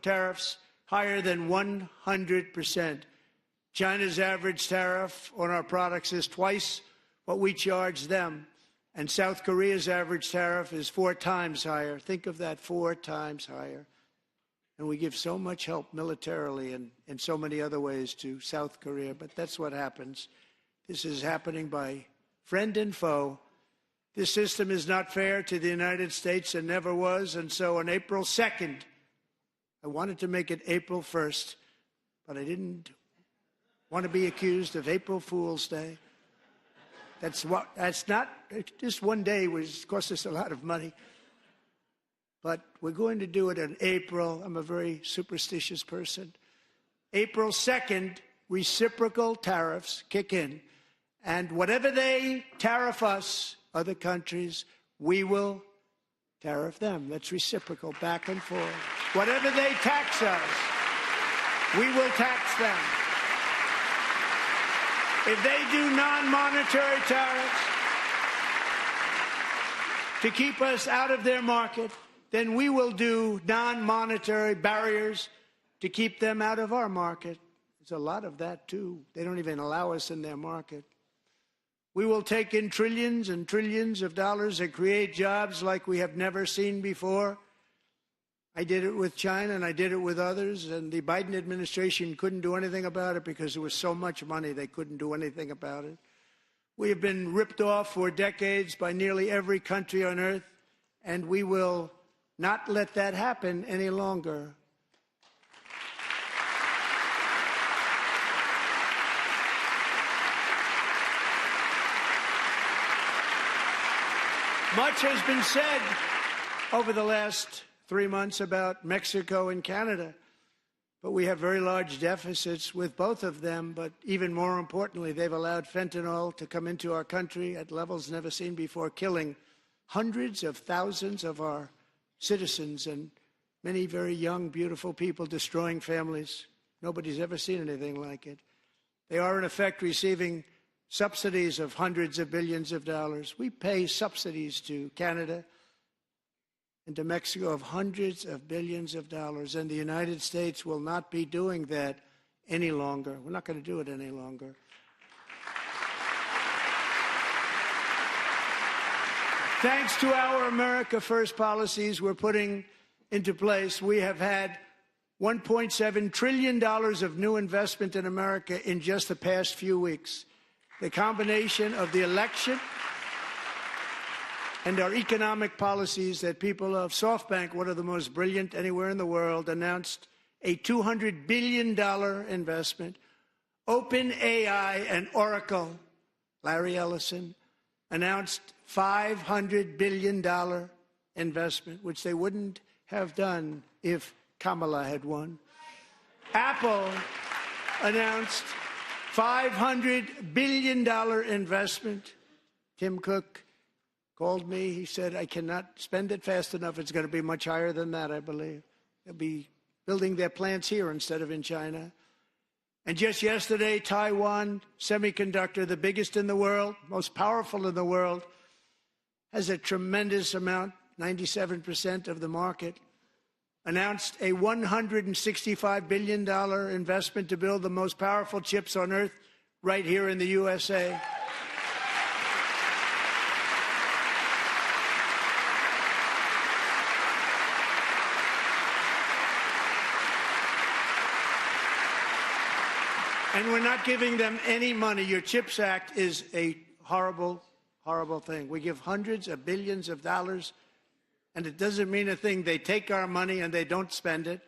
tariffs higher than 100%. China's average tariff on our products is twice what we charge them, and South Korea's average tariff is 4 times higher. Think of that, 4 times higher. And we give so much help militarily and in so many other ways to South Korea, but that's what happens. This is happening by friend and foe. This system is not fair to the United States and never was, and so on April 2nd, I wanted to make it April 1st, but I didn't want to be accused of April Fool's Day. That's not, just one day was cost us a lot of money. But we're going to do it in April. I'm a very superstitious person. April 2nd, reciprocal tariffs kick in. And whatever they tariff us, other countries, we will tariff them. That's reciprocal, back and forth. Whatever they tax us, we will tax them. If they do non-monetary tariffs to keep us out of their market, then we will do non-monetary barriers to keep them out of our market. There's a lot of that, too. They don't even allow us in their market. We will take in trillions and trillions of dollars and create jobs like we have never seen before. I did it with China, and I did it with others, and the Biden administration couldn't do anything about it because there was so much money they couldn't do anything about it. We have been ripped off for decades by nearly every country on earth, and we will not let that happen any longer. Much has been said over the last 3 months about Mexico and Canada, but we have very large deficits with both of them. But even more importantly, they've allowed fentanyl to come into our country at levels never seen before, killing hundreds of thousands of our citizens and many very young, beautiful people, destroying families. Nobody's ever seen anything like it. They are, in effect, receiving subsidies of hundreds of billions of dollars. We pay subsidies to Canada and to Mexico of hundreds of billions of dollars, and the United States will not be doing that any longer. We're not going to do it any longer. Thanks to our America First policies we're putting into place, we have had $1.7 trillion of new investment in America in just the past few weeks. The combination of the election and our economic policies that people of SoftBank, one of the most brilliant anywhere in the world, announced a $200 billion investment. OpenAI and Oracle, Larry Ellison, announced $500 billion investment, which they wouldn't have done if Kamala had won. Apple announced $500 billion investment. Tim Cook called me. He said, I cannot spend it fast enough. It's going to be much higher than that, I believe. They'll be building their plants here instead of in China. And just yesterday, Taiwan Semiconductor, the biggest in the world, most powerful in the world, has a tremendous amount, 97% of the market, announced a $165 billion investment to build the most powerful chips on earth right here in the USA. And we're not giving them any money. Your CHIPS Act is a horrible, horrible thing. We give hundreds of billions of dollars, and it doesn't mean a thing. They take our money and they don't spend it.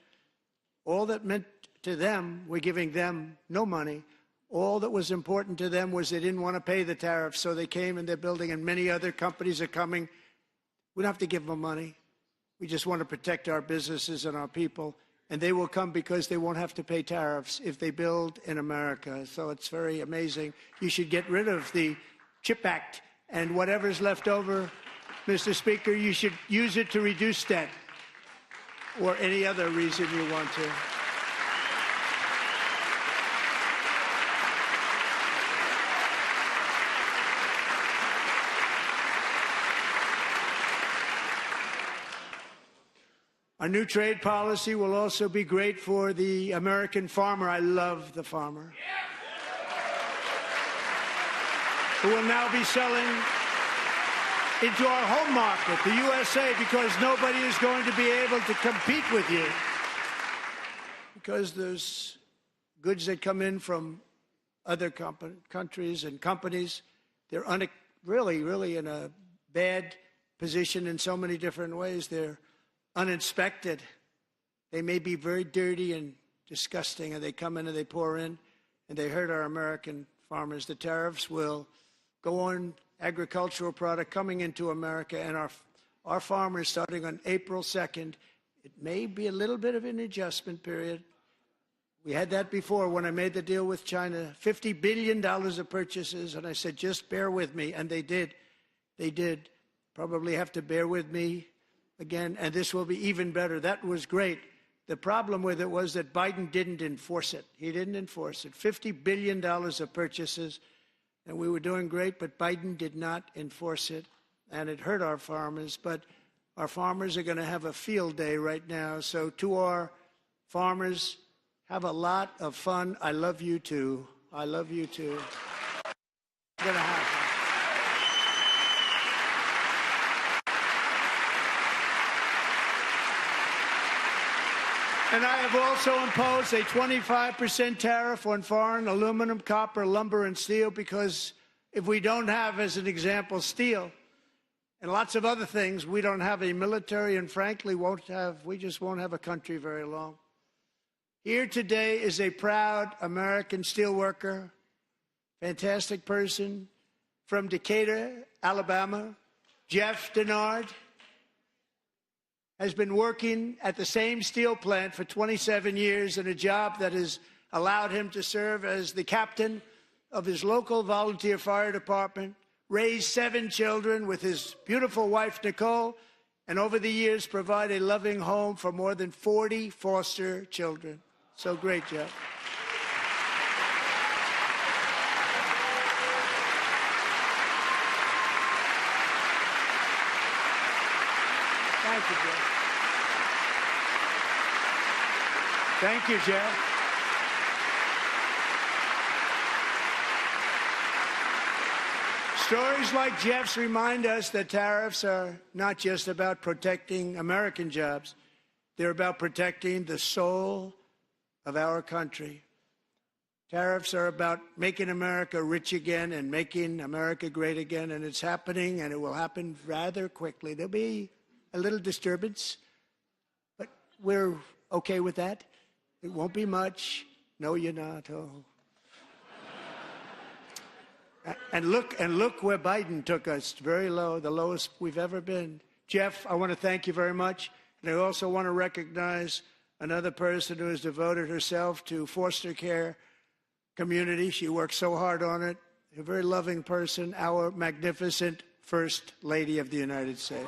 All that meant to them, we're giving them no money. All that was important to them was they didn't want to pay the tariffs, so they came and they're building, and many other companies are coming. We don't have to give them money. We just want to protect our businesses and our people. And they will come because they won't have to pay tariffs if they build in America. So it's very amazing. You should get rid of the CHIP Act, and whatever's left over, Mr. Speaker, you should use it to reduce debt or any other reason you want to. Our new trade policy will also be great for the American farmer. I love the farmer, who will now be selling into our home market, the USA, because nobody is going to be able to compete with you. Because there's goods that come in from other countries and companies, they're really in a bad position in so many different ways. They're uninspected. They may be very dirty and disgusting, and they come in and they pour in, and they hurt our American farmers. The tariffs will go on agricultural product coming into America, and our farmers, starting on April 2nd, it may be a little bit of an adjustment period. We had that before when I made the deal with China, $50 billion of purchases, and I said, just bear with me, and they did. They did. Probably have to bear with me again, and this will be even better. That was great. The problem with it was that Biden didn't enforce it. He didn't enforce it. $50 billion of purchases, and we were doing great, but Biden did not enforce it, and it hurt our farmers. But our farmers are going to have a field day right now. So to our farmers, have a lot of fun. I love you too. I love you too. It's going to happen. And I have also imposed a 25% tariff on foreign aluminum, copper, lumber, and steel, because if we don't have, as an example, steel and lots of other things, we don't have a military, and frankly, we just won't have a country very long. Here today is a proud American steelworker, fantastic person from Decatur, Alabama, Jeff Denard. Has been working at the same steel plant for 27 years in a job that has allowed him to serve as the captain of his local volunteer fire department, raise 7 children with his beautiful wife, Nicole, and over the years provide a loving home for more than 40 foster children. So great, Jeff. Thank you, Jeff. Thank you, Jeff. Stories like Jeff's remind us that tariffs are not just about protecting American jobs. They're about protecting the soul of our country. Tariffs are about making America rich again and making America great again, and it's happening, and it will happen rather quickly. There'll be a little disturbance, but we're okay with that. It won't be much. No, you're not. Oh. And look where Biden took us. Very low, the lowest we've ever been. Jeff, I want to thank you very much. And I also want to recognize another person who has devoted herself to foster care community. She works so hard on it. A very loving person, our magnificent First Lady of the United States.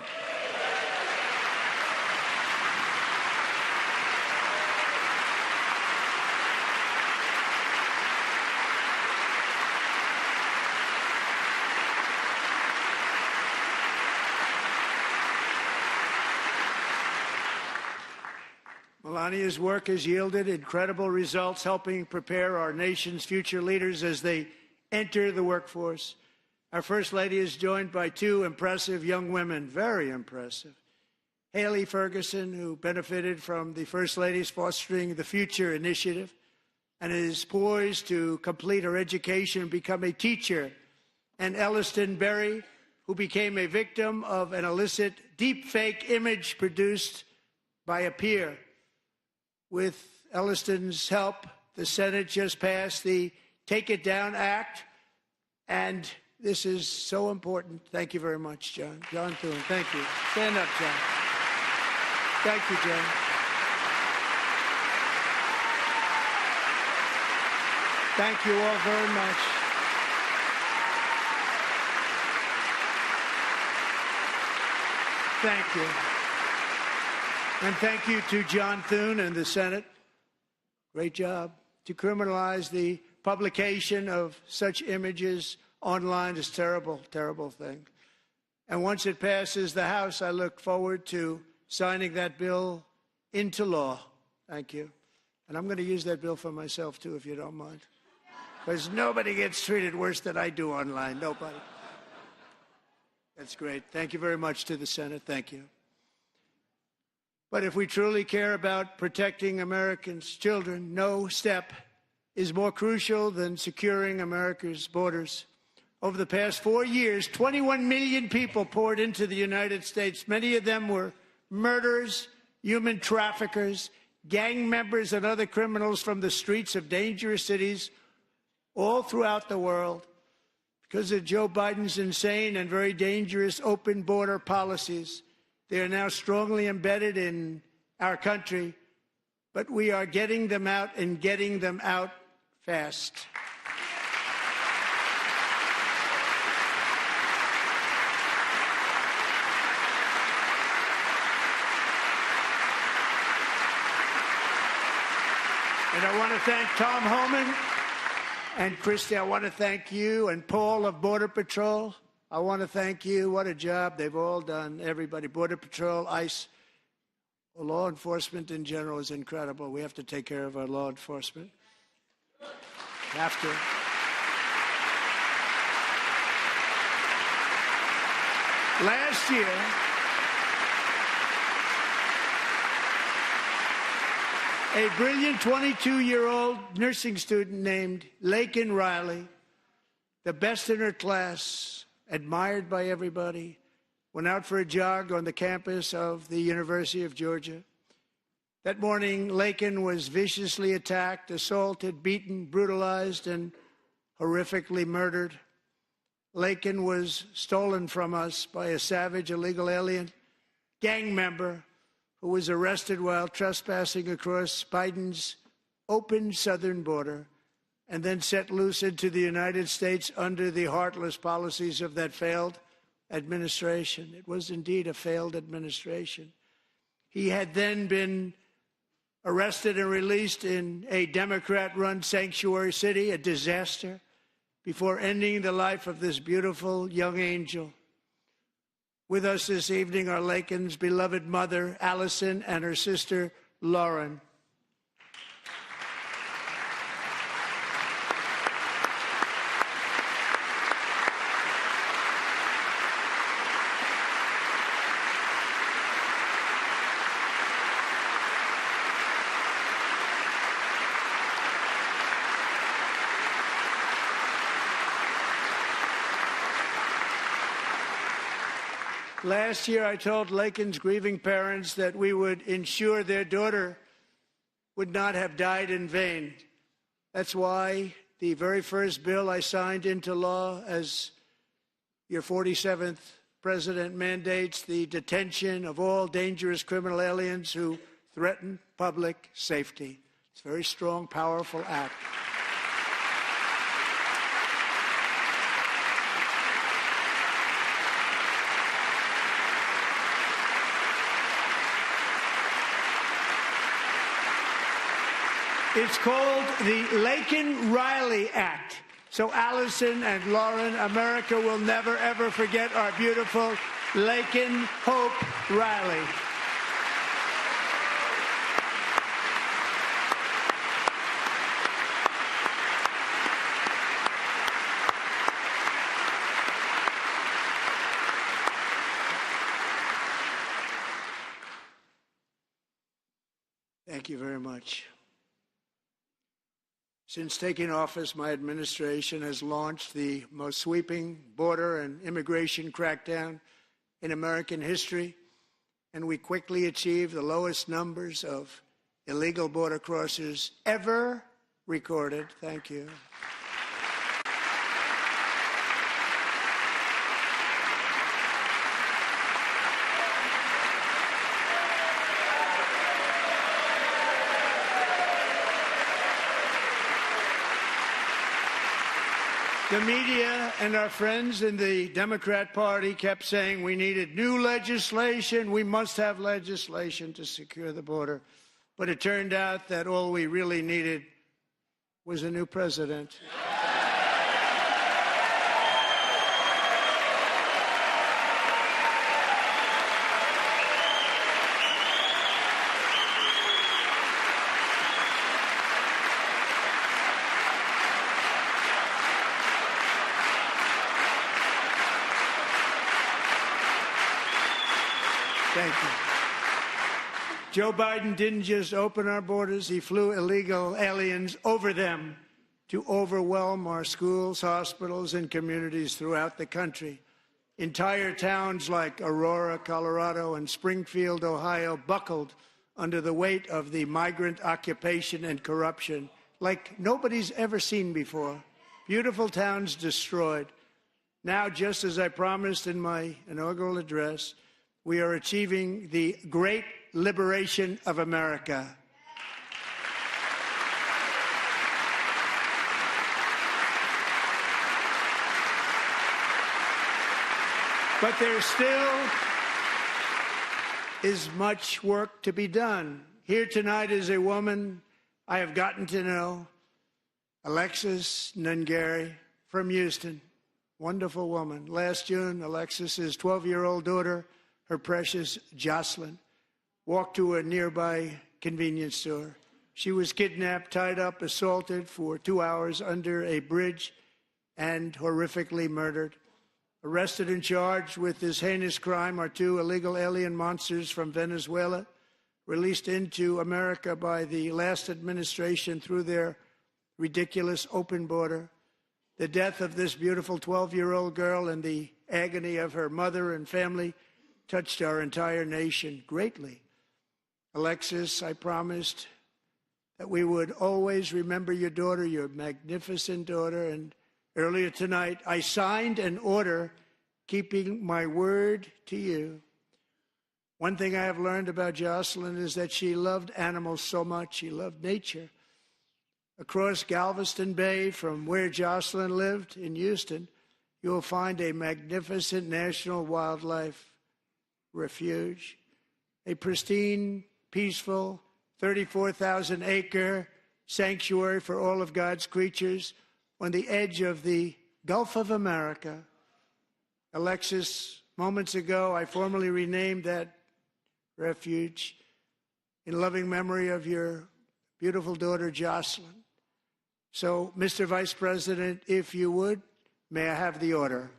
Melania's work has yielded incredible results, helping prepare our nation's future leaders as they enter the workforce. Our First Lady is joined by 2 impressive young women, very impressive. Haley Ferguson, who benefited from the First Lady's Fostering the Future initiative and is poised to complete her education and become a teacher. And Elliston Berry, who became a victim of an illicit deepfake image produced by a peer. With Elliston's help, the Senate just passed the Take It Down Act, and this is so important. Thank you very much, John. John Thune, thank you. Stand up, John. Thank you, John. Thank you all very much. Thank you. And thank you to John Thune and the Senate. Great job. To criminalize the publication of such images online is a terrible, terrible thing. And once it passes the House, I look forward to signing that bill into law. Thank you. And I'm going to use that bill for myself, too, if you don't mind. Because nobody gets treated worse than I do online. Nobody. That's great. Thank you very much to the Senate. Thank you. But if we truly care about protecting Americans' children, no step is more crucial than securing America's borders. Over the past 4 years, 21 million people poured into the United States. Many of them were murderers, human traffickers, gang members, and other criminals from the streets of dangerous cities all throughout the world. Because of Joe Biden's insane and very dangerous open border policies, they are now strongly embedded in our country, but we are getting them out and getting them out fast. And I want to thank Tom Homan and Christy. I want to thank you and Paul of Border Patrol. I want to thank you. What a job they've all done. Everybody, Border Patrol, ICE, law enforcement in general is incredible. We have to take care of our law enforcement. Have to. Last year, a brilliant 22-year-old nursing student named Laken Riley, the best in her class, admired by everybody, went out for a jog on the campus of the University of Georgia. That morning, Laken was viciously attacked, assaulted, beaten, brutalized, and horrifically murdered. Laken was stolen from us by a savage illegal alien gang member who was arrested while trespassing across Biden's open southern border and then set loose into the United States under the heartless policies of that failed administration. It was indeed a failed administration. He had then been arrested and released in a Democrat-run sanctuary city, a disaster, before ending the life of this beautiful young angel. With us this evening are Laken's beloved mother, Allison, and her sister, Lauren. Last year, I told Laken's grieving parents that we would ensure their daughter would not have died in vain. That's why the very first bill I signed into law as your 47th president mandates the detention of all dangerous criminal aliens who threaten public safety. It's a very strong, powerful act. It's called the Laken-Riley Act. So Allison and Lauren, America will never, ever forget our beautiful Laken Hope Riley. Thank you very much. Since taking office, my administration has launched the most sweeping border and immigration crackdown in American history, and we quickly achieved the lowest numbers of illegal border crossers ever recorded. Thank you. The media and our friends in the Democrat Party kept saying we needed new legislation. We must have legislation to secure the border. But it turned out that all we really needed was a new president. Thank you. Joe Biden didn't just open our borders, he flew illegal aliens over them to overwhelm our schools, hospitals, and communities throughout the country. Entire towns like Aurora, Colorado, and Springfield, Ohio, buckled under the weight of the migrant occupation and corruption like nobody's ever seen before. Beautiful towns destroyed. Now, just as I promised in my inaugural address, we are achieving the great liberation of America. But there still is much work to be done. Here tonight is a woman I have gotten to know, Alexis Nungari from Houston. Wonderful woman. Last June, Alexis's 12-year-old daughter, her precious Jocelyn, walked to a nearby convenience store. She was kidnapped, tied up, assaulted for 2 hours under a bridge, and horrifically murdered. Arrested and charged with this heinous crime are 2 illegal alien monsters from Venezuela, released into America by the last administration through their ridiculous open border. The death of this beautiful 12-year-old girl and the agony of her mother and family touched our entire nation greatly. Alexis, I promised that we would always remember your daughter, your magnificent daughter, and earlier tonight, I signed an order keeping my word to you. One thing I have learned about Jocelyn is that she loved animals so much. She loved nature. Across Galveston Bay, from where Jocelyn lived in Houston, you will find a magnificent national wildlife refuge, a pristine, peaceful, 34,000-acre sanctuary for all of God's creatures on the edge of the Gulf of America. Alexis, moments ago, I formally renamed that refuge in loving memory of your beautiful daughter, Jocelyn. So, Mr. Vice President, if you would, may I have the order?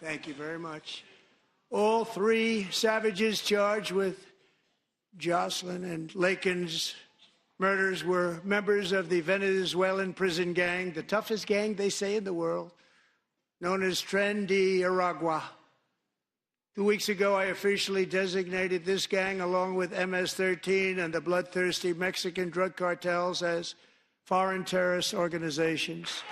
Thank you very much. All 3 savages charged with Jocelyn and Lakin's murders were members of the Venezuelan prison gang, the toughest gang, they say, in the world, known as Tren de Aragua. 2 weeks ago, I officially designated this gang, along with MS-13 and the bloodthirsty Mexican drug cartels, as foreign terrorist organizations.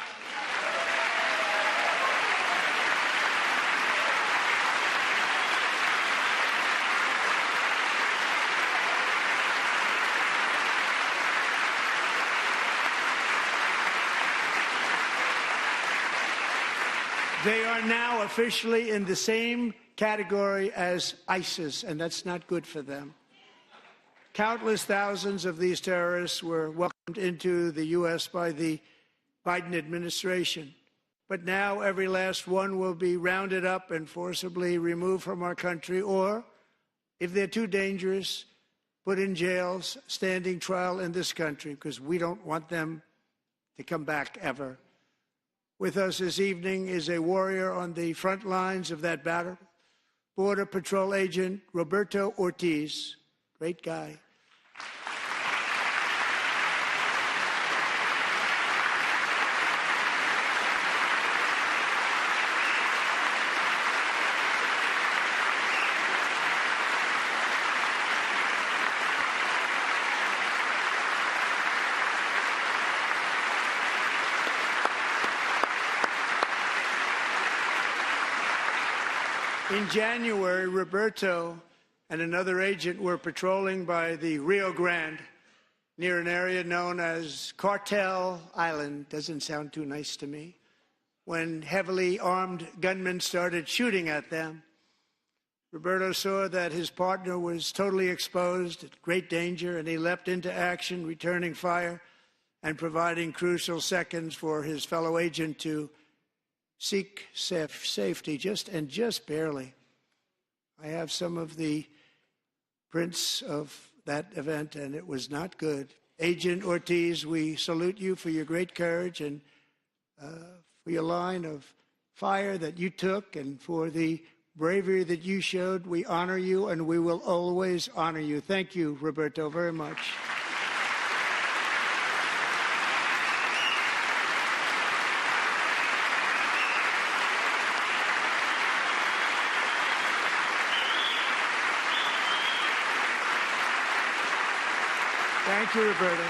They are now officially in the same category as ISIS, and that's not good for them. Countless thousands of these terrorists were welcomed into the U.S. by the Biden administration. But now every last one will be rounded up and forcibly removed from our country, or, if they're too dangerous, put in jails, standing trial in this country, because we don't want them to come back ever. With us this evening is a warrior on the front lines of that battle, Border Patrol Agent Roberto Ortiz. Great guy. In January, Roberto and another agent were patrolling by the Rio Grande near an area known as Cartel Island. Doesn't sound too nice to me. When heavily armed gunmen started shooting at them. Roberto saw that his partner was totally exposed, at great danger, and he leapt into action, returning fire and providing crucial seconds for his fellow agent to seek safety, just barely. I have some of the prints of that event, and it was not good. Agent Ortiz, we salute you for your great courage and for your line of fire that you took and for the bravery that you showed. We honor you, and we will always honor you. Thank you, Roberto, very much. Thank you, Roberto.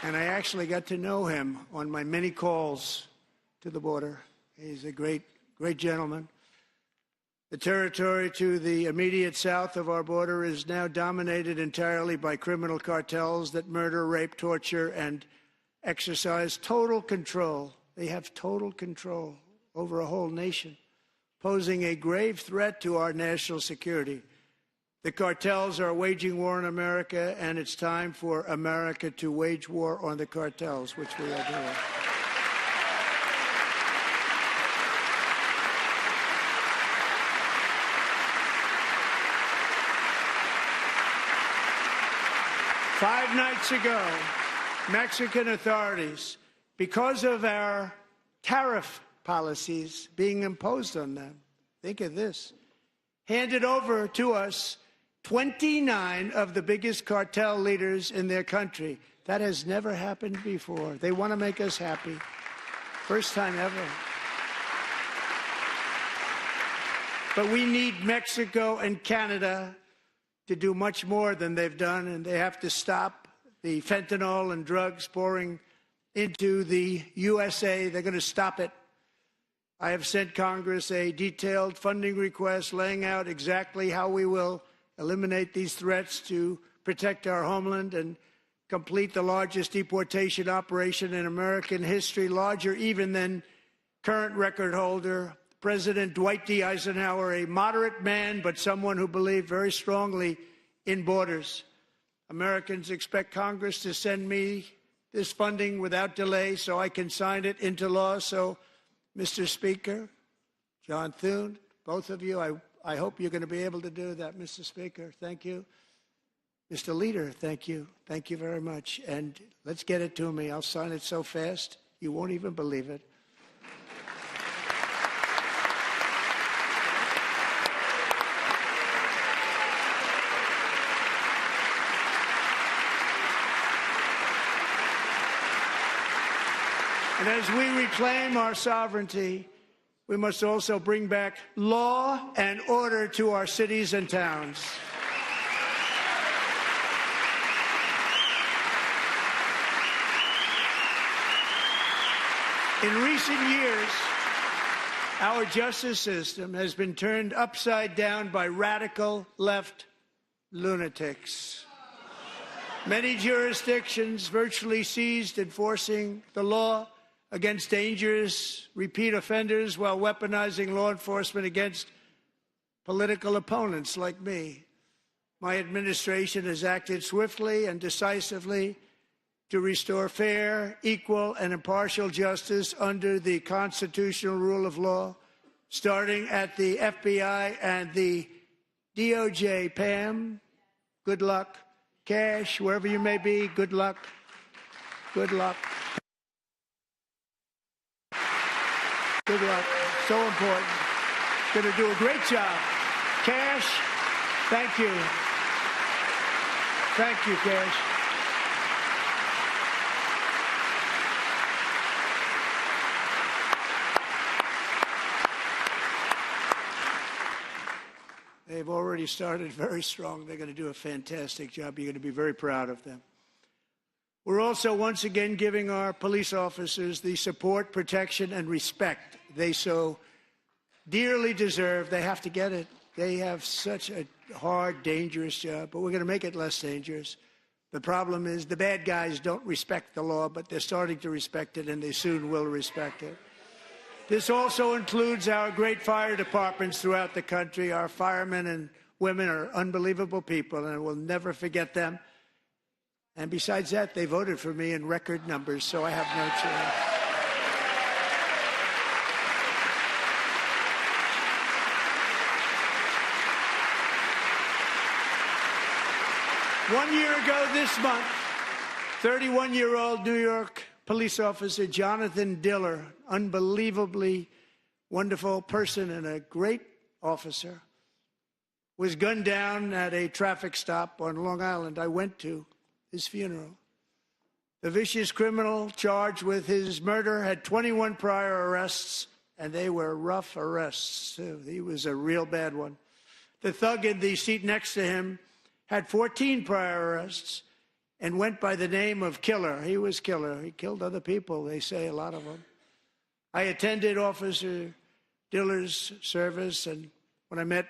And I actually got to know him on my many calls to the border. He's a great gentleman. The territory to the immediate south of our border is now dominated entirely by criminal cartels that murder, rape, torture, and exercise total control. They have total control over a whole nation, posing a grave threat to our national security. The cartels are waging war on America, and it's time for America to wage war on the cartels, which we are doing. Five nights ago, Mexican authorities, because of our tariff policies being imposed on them, think of this, handed over to us 29 of the biggest cartel leaders in their country. That has never happened before. They want to make us happy. First time ever. But we need Mexico and Canada to do much more than they've done, and they have to stop the fentanyl and drugs pouring into the USA. They're going to stop it. I have sent Congress a detailed funding request laying out exactly how we will eliminate these threats to protect our homeland and complete the largest deportation operation in American history, larger even than current record holder President Dwight D. Eisenhower, a moderate man, but someone who believed very strongly in borders. Americans expect Congress to send me this funding without delay so I can sign it into law. So, Mr. Speaker, John Thune, both of you, I hope you're going to be able to do that, Mr. Speaker. Thank you. Mr. Leader, thank you. Thank you very much. And let's get it to me. I'll sign it so fast, you won't even believe it. And as we reclaim our sovereignty, we must also bring back law and order to our cities and towns. In recent years, our justice system has been turned upside down by radical left lunatics. Many jurisdictions virtually ceased enforcing the law against dangerous repeat offenders while weaponizing law enforcement against political opponents like me. My administration has acted swiftly and decisively to restore fair, equal, and impartial justice under the constitutional rule of law, starting at the FBI and the DOJ. Pam, good luck. Cash, wherever you may be, good luck. Good luck. Good luck. So important. Going to do a great job. Cash, thank you. Thank you, Cash. They've already started very strong. They're going to do a fantastic job. You're going to be very proud of them. We're also once again giving our police officers the support, protection, and respect they so dearly deserve. They have to get it. They have such a hard, dangerous job, but we're going to make it less dangerous. The problem is the bad guys don't respect the law, but they're starting to respect it, and they soon will respect it. This also includes our great fire departments throughout the country. Our firemen and women are unbelievable people, and we'll never forget them. And besides that, they voted for me in record numbers, so I have no choice. 1 year ago this month, 31-year-old New York police officer Jonathan Diller, unbelievably wonderful person and a great officer, was gunned down at a traffic stop on Long Island. I went to his funeral. The vicious criminal charged with his murder had 21 prior arrests, and they were rough arrests, too. He was a real bad one. The thug in the seat next to him had 14 prior arrests and went by the name of Killer. He was Killer. He killed other people, they say, a lot of them. I attended Officer Diller's service, and when I met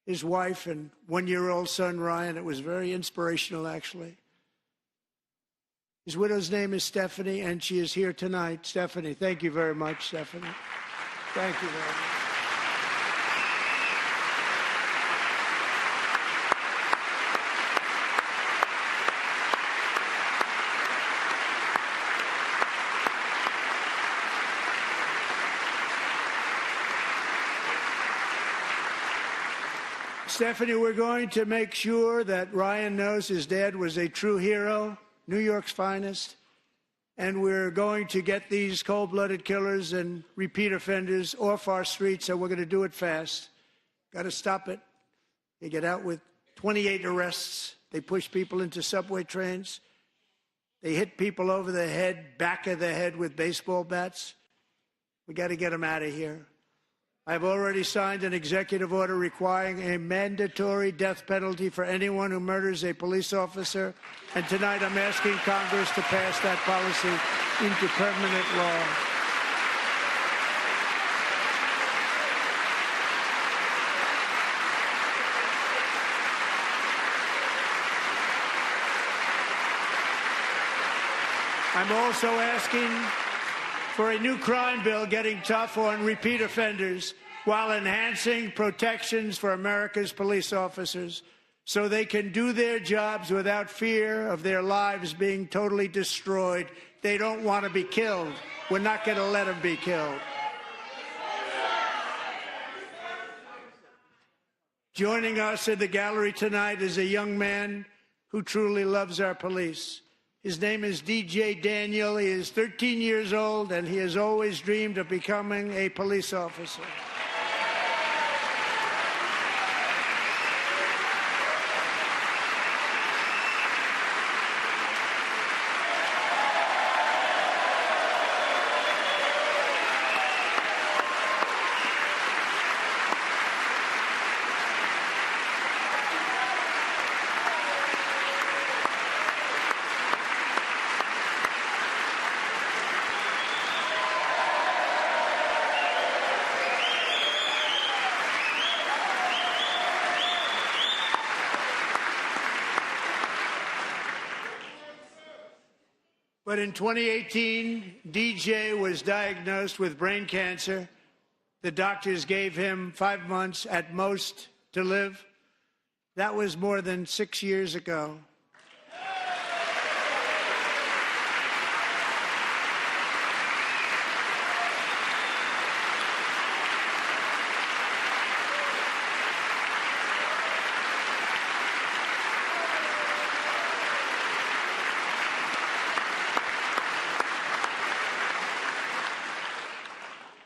his wife and one-year-old son, Ryan, it was very inspirational, actually. His widow's name is Stephanie, and she is here tonight. Stephanie, thank you very much, Stephanie. Thank you very much. Stephanie, we're going to make sure that Ryan knows his dad was a true hero, New York's finest, and we're going to get these cold-blooded killers and repeat offenders off our streets, and we're going to do it fast. Got to stop it. They get out with 28 arrests. They push people into subway trains. They hit people over the head, back of the head with baseball bats. We got to get them out of here. I've already signed an executive order requiring a mandatory death penalty for anyone who murders a police officer, and tonight I'm asking Congress to pass that policy into permanent law. I'm also asking for a new crime bill getting tough on repeat offenders while enhancing protections for America's police officers so they can do their jobs without fear of their lives being totally destroyed. They don't want to be killed. We're not going to let them be killed. Joining us in the gallery tonight is a young man who truly loves our police. His name is DJ Daniel. He is 13 years old, and he has always dreamed of becoming a police officer. But in 2018, DJ was diagnosed with brain cancer. The doctors gave him 5 months at most to live. That was more than 6 years ago.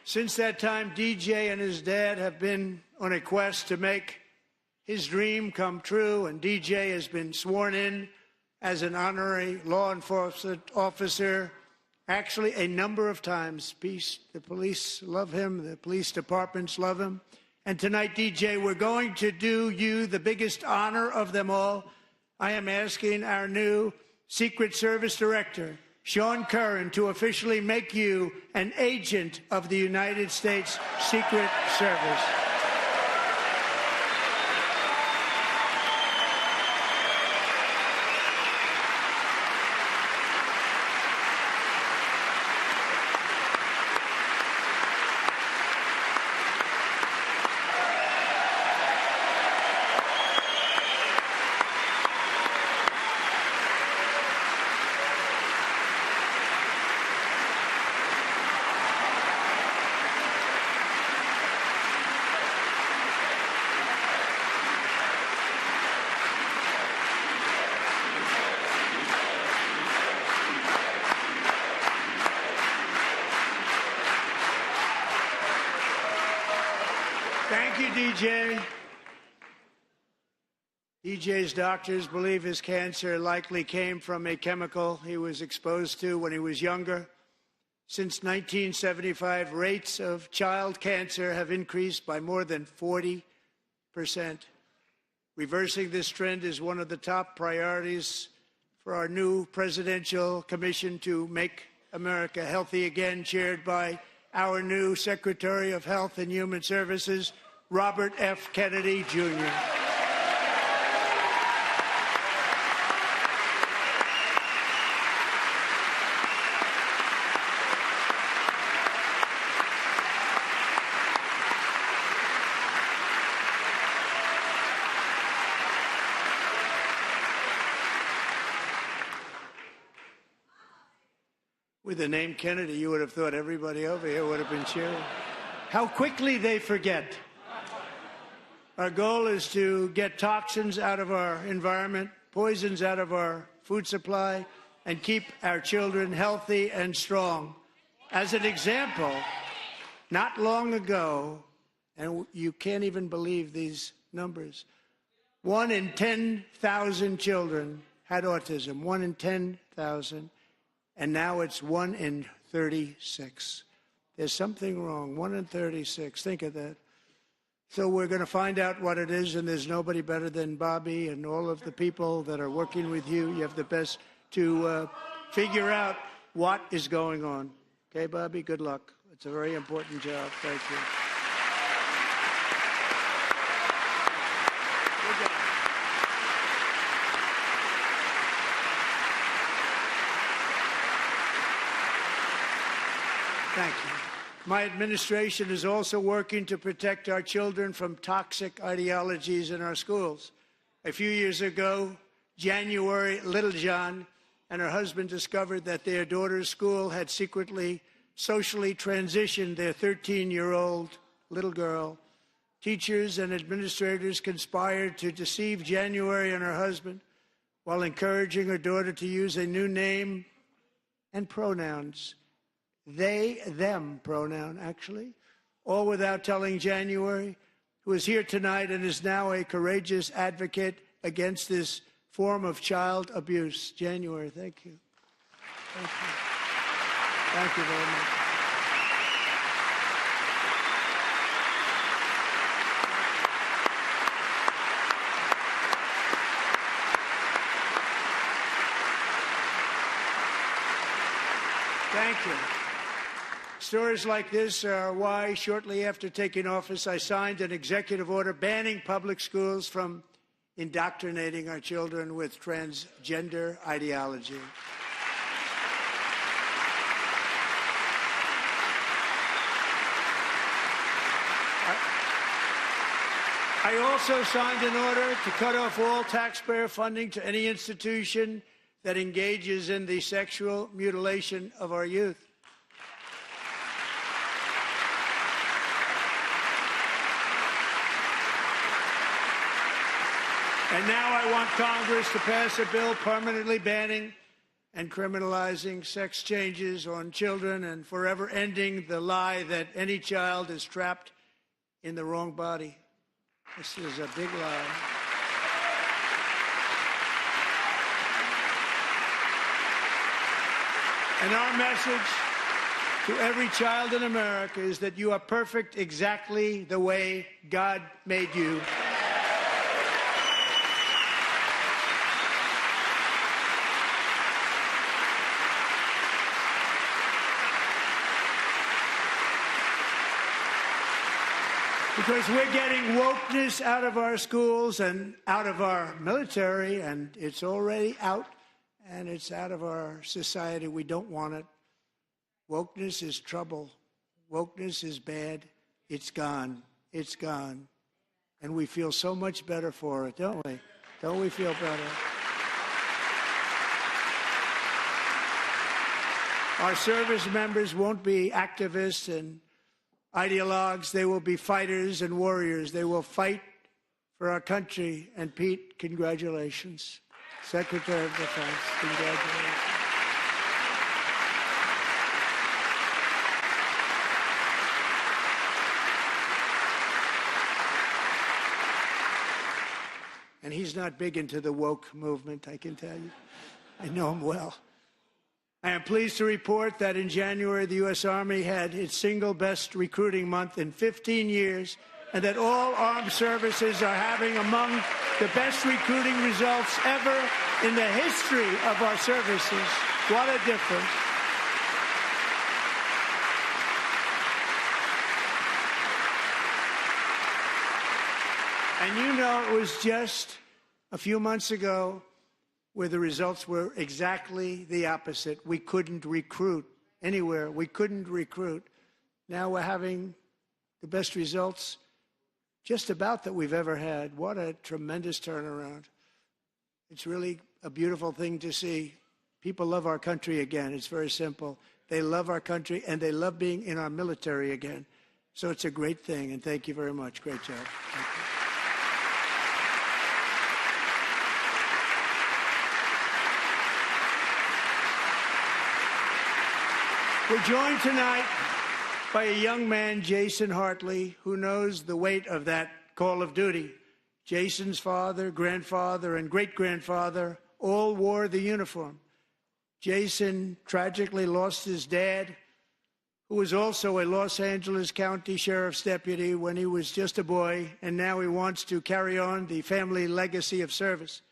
Since that time, DJ and his dad have been on a quest to make his dream come true, and DJ has been sworn in as an honorary law enforcement officer, actually a number of times. The police love him, the police departments love him. And tonight, DJ, we're going to do you the biggest honor of them all. I am asking our new Secret Service Director, Sean Curran, to officially make you an agent of the United States Secret Service. DJ. DJ's doctors believe his cancer likely came from a chemical he was exposed to when he was younger. Since 1975, rates of child cancer have increased by more than 40%. Reversing this trend is one of the top priorities for our new presidential commission to make America healthy again, chaired by our new Secretary of Health and Human Services, Robert F. Kennedy, Jr. With the name Kennedy, you would have thought everybody over here would have been cheering. How quickly they forget. Our goal is to get toxins out of our environment, poisons out of our food supply, and keep our children healthy and strong. As an example, not long ago, and you can't even believe these numbers, 1 in 10,000 children had autism, 1 in 10,000. And now it's 1 in 36. There's something wrong. 1 in 36. Think of that. So we're going to find out what it is, and there's nobody better than Bobby and all of the people that are working with you. You have the best to figure out what is going on. Okay, Bobby? Good luck. It's a very important job. Thank you. Good job. Thank you. My administration is also working to protect our children from toxic ideologies in our schools. A few years ago, January Littlejohn and her husband discovered that their daughter's school had secretly socially transitioned their 13-year-old little girl. Teachers and administrators conspired to deceive January and her husband while encouraging her daughter to use a new name and pronouns. They, them pronoun, actually, all without telling January, who is here tonight and is now a courageous advocate against this form of child abuse. January, thank you. Thank you. Thank you very much. Thank you. Stories like this are why, shortly after taking office, I signed an executive order banning public schools from indoctrinating our children with transgender ideology. I also signed an order to cut off all taxpayer funding to any institution that engages in the sexual mutilation of our youth. And now I want Congress to pass a bill permanently banning and criminalizing sex changes on children and forever ending the lie that any child is trapped in the wrong body. This is a big lie. And our message to every child in America is that you are perfect exactly the way God made you. Because we're getting wokeness out of our schools and out of our military, and it's already out, and it's out of our society. We don't want it. Wokeness is trouble. Wokeness is bad. It's gone. It's gone. And we feel so much better for it, don't we? Don't we feel better? Our service members won't be activists and ideologues. They will be fighters and warriors. They will fight for our country. And Pete, congratulations. Secretary of Defense, congratulations. And he's not big into the woke movement, I can tell you. I know him well. I am pleased to report that in January, the U.S. Army had its single best recruiting month in 15 years, and that all armed services are having among the best recruiting results ever in the history of our services. What a difference. And you know, it was just a few months ago where the results were exactly the opposite. We couldn't recruit anywhere. We couldn't recruit. Now we're having the best results just about that we've ever had. What a tremendous turnaround. It's really a beautiful thing to see. People love our country again. It's very simple. They love our country, and they love being in our military again. So it's a great thing, and thank you very much. Great job. Thank you. We're joined tonight by a young man, Jason Hartley, who knows the weight of that call of duty. Jason's father, grandfather, and great-grandfather all wore the uniform. Jason tragically lost his dad, who was also a Los Angeles County Sheriff's deputy when he was just a boy, and now he wants to carry on the family legacy of service.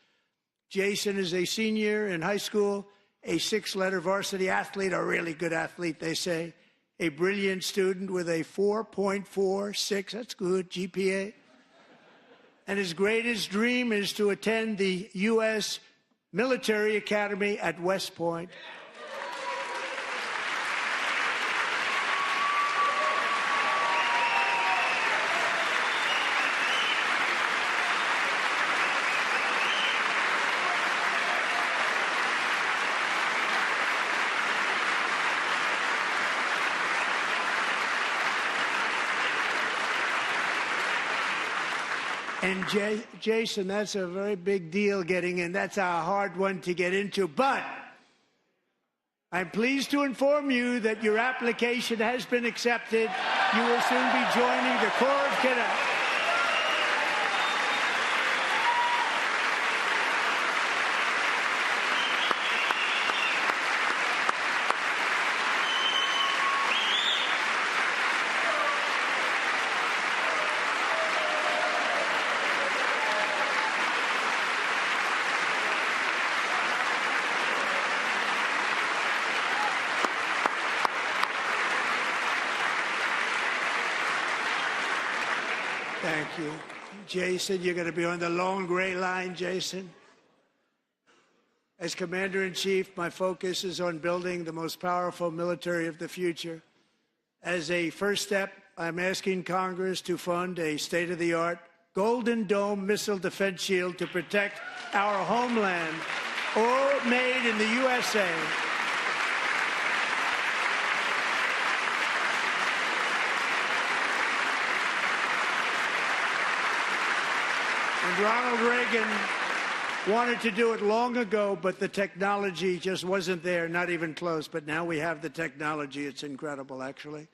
Jason is a senior in high school, a six-letter varsity athlete, a really good athlete, they say, a brilliant student with a 4.46, that's good, GPA. And his greatest dream is to attend the U.S. Military Academy at West Point. And Jason, that's a very big deal getting in. That's a hard one to get into. But I'm pleased to inform you that your application has been accepted. You will soon be joining the Corps of Cadets. Thank you. Jason, you're going to be on the long gray line, Jason. As Commander-in-Chief, my focus is on building the most powerful military of the future. As a first step, I'm asking Congress to fund a state-of-the-art Golden Dome missile defense shield to protect our homeland, all made in the USA. And Ronald Reagan wanted to do it long ago, but the technology just wasn't there, not even close. But now we have the technology. It's incredible, actually.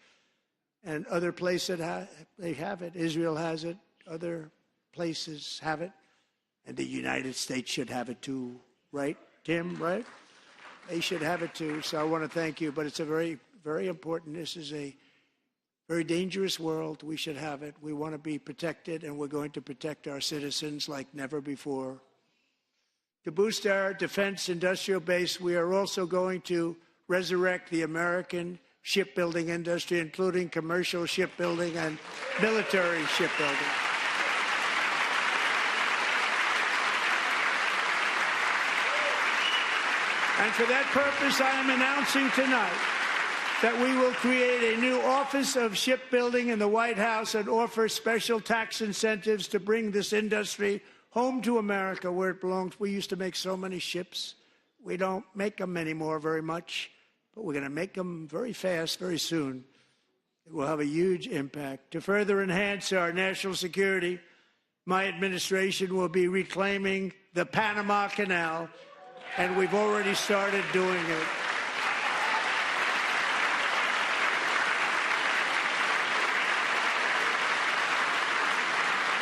And other places, they have it. Israel has it. Other places have it. And the United States should have it too, right, Tim, right? They should have it too. So I want to thank you. But it's a very, very important. This is a very dangerous world. We should have it. We want to be protected, and we're going to protect our citizens like never before. To boost our defense industrial base, we are also going to resurrect the American shipbuilding industry, including commercial shipbuilding and military shipbuilding. And for that purpose, I am announcing tonight that we will create a new Office of Shipbuilding in the White House and offer special tax incentives to bring this industry home to America where it belongs. We used to make so many ships. We don't make them anymore very much, but we're going to make them very fast, very soon. It will have a huge impact. To further enhance our national security, my administration will be reclaiming the Panama Canal, and we've already started doing it.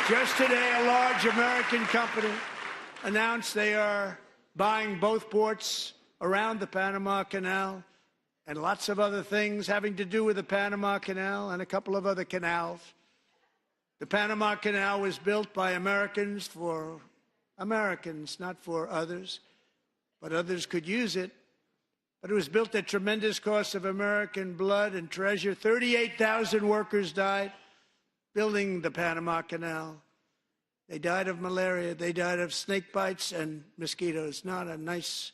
Just today, a large American company announced they are buying both ports around the Panama Canal and lots of other things having to do with the Panama Canal and a couple of other canals. The Panama Canal was built by Americans for Americans, not for others, but others could use it. But it was built at tremendous cost of American blood and treasure. 38,000 workers died building the Panama Canal. They died of malaria. They died of snake bites and mosquitoes. Not a nice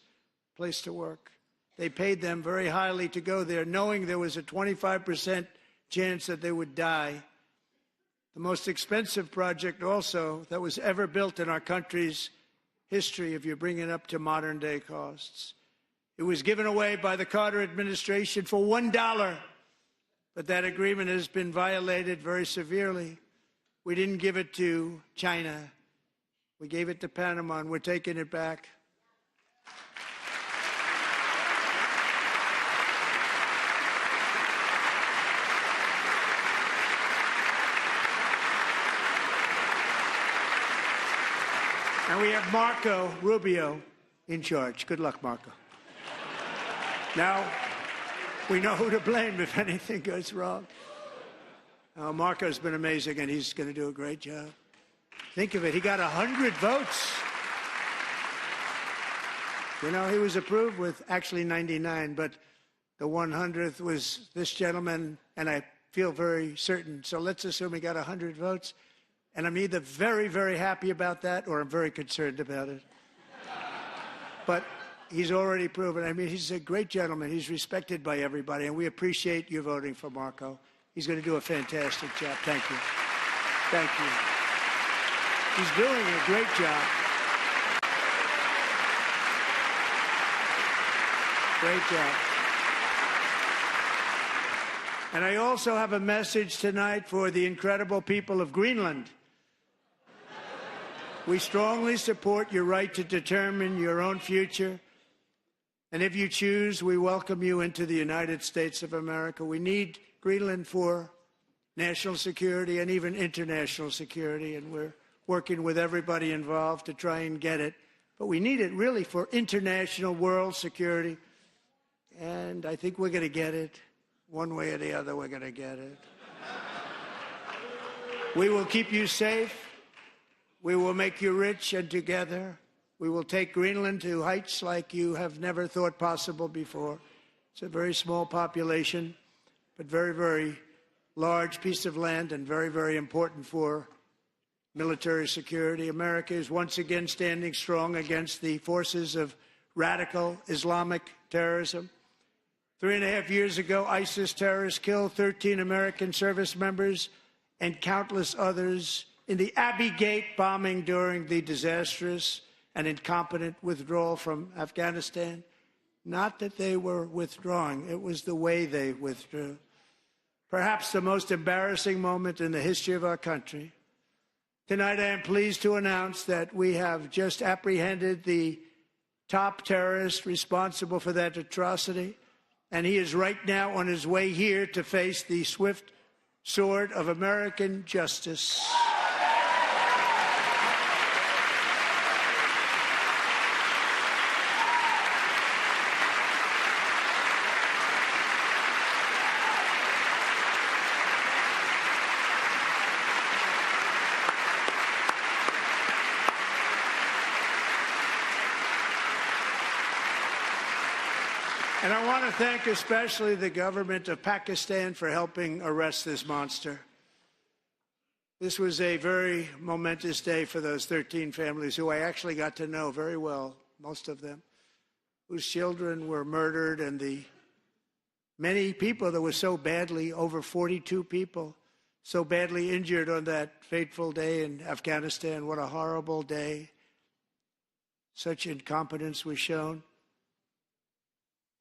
place to work. They paid them very highly to go there, knowing there was a 25% chance that they would die. The most expensive project also that was ever built in our country's history, if you bring it up to modern day costs. It was given away by the Carter administration for $1, but that agreement has been violated very severely. We didn't give it to China. We gave it to Panama, and we're taking it back. And we have Marco Rubio in charge. Good luck, Marco. Now, we know who to blame if anything goes wrong. Marco's been amazing, and he's going to do a great job. Think of it. He got 100 votes. You know, he was approved with actually 99, but the 100th was this gentleman, and I feel very certain. So let's assume he got 100 votes. And I'm either very, very happy about that or I'm very concerned about it. But he's already proven. I mean, he's a great gentleman. He's respected by everybody, and we appreciate you voting for Marco. He's going to do a fantastic job. Thank you. Thank you. He's doing a great job. Great job. And I also have a message tonight for the incredible people of Greenland. We strongly support your right to determine your own future. And if you choose, we welcome you into the United States of America. We need Greenland for national security and even international security, and we're working with everybody involved to try and get it. But we need it really for international world security, and I think we're going to get it. One way or the other, we're going to get it. We will keep you safe. We will make you rich, and together we will take Greenland to heights like you have never thought possible before. It's a very small population, but very, very large piece of land and very, very important for military security. America is once again standing strong against the forces of radical Islamic terrorism. 3.5 years ago, ISIS terrorists killed 13 American service members and countless others in the Abbey Gate bombing during the disastrous and incompetent withdrawal from Afghanistan. Not that they were withdrawing, it was the way they withdrew. Perhaps the most embarrassing moment in the history of our country. Tonight, I am pleased to announce that we have just apprehended the top terrorist responsible for that atrocity, and he is right now on his way here to face the swift sword of American justice. And I want to thank especially the government of Pakistan for helping arrest this monster. This was a very momentous day for those 13 families who I actually got to know very well, most of them, whose children were murdered, and the many people that were so badly, over 42 people, so badly injured on that fateful day in Afghanistan. What a horrible day. Such incompetence was shown.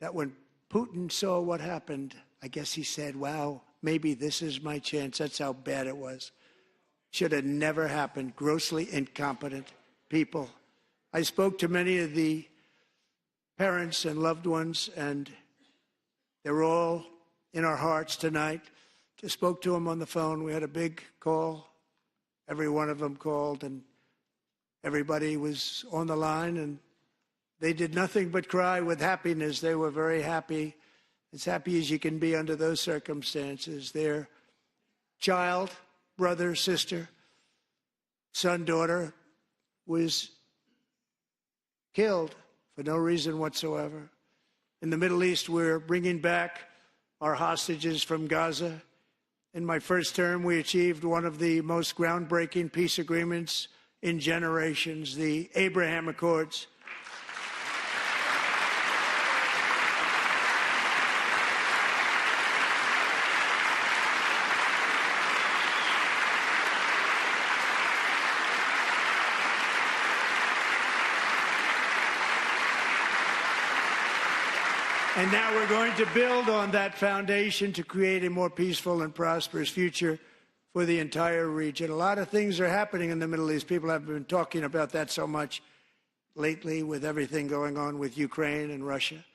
That when Putin saw what happened, I guess he said, wow, maybe this is my chance. That's how bad it was. Should have never happened. Grossly incompetent people. I spoke to many of the parents and loved ones, and they're all in our hearts tonight. Just spoke to them on the phone. We had a big call Every one of them called, and everybody was on the line, and they did nothing but cry with happiness. They were very happy, as happy as you can be under those circumstances. Their child, brother, sister, son, daughter was killed for no reason whatsoever. In the Middle East, we're bringing back our hostages from Gaza. In my first term, we achieved one of the most groundbreaking peace agreements in generations, the Abraham Accords. And now we're going to build on that foundation to create a more peaceful and prosperous future for the entire region. A lot of things are happening in the Middle East. People have been talking about that so much lately with everything going on with Ukraine and Russia.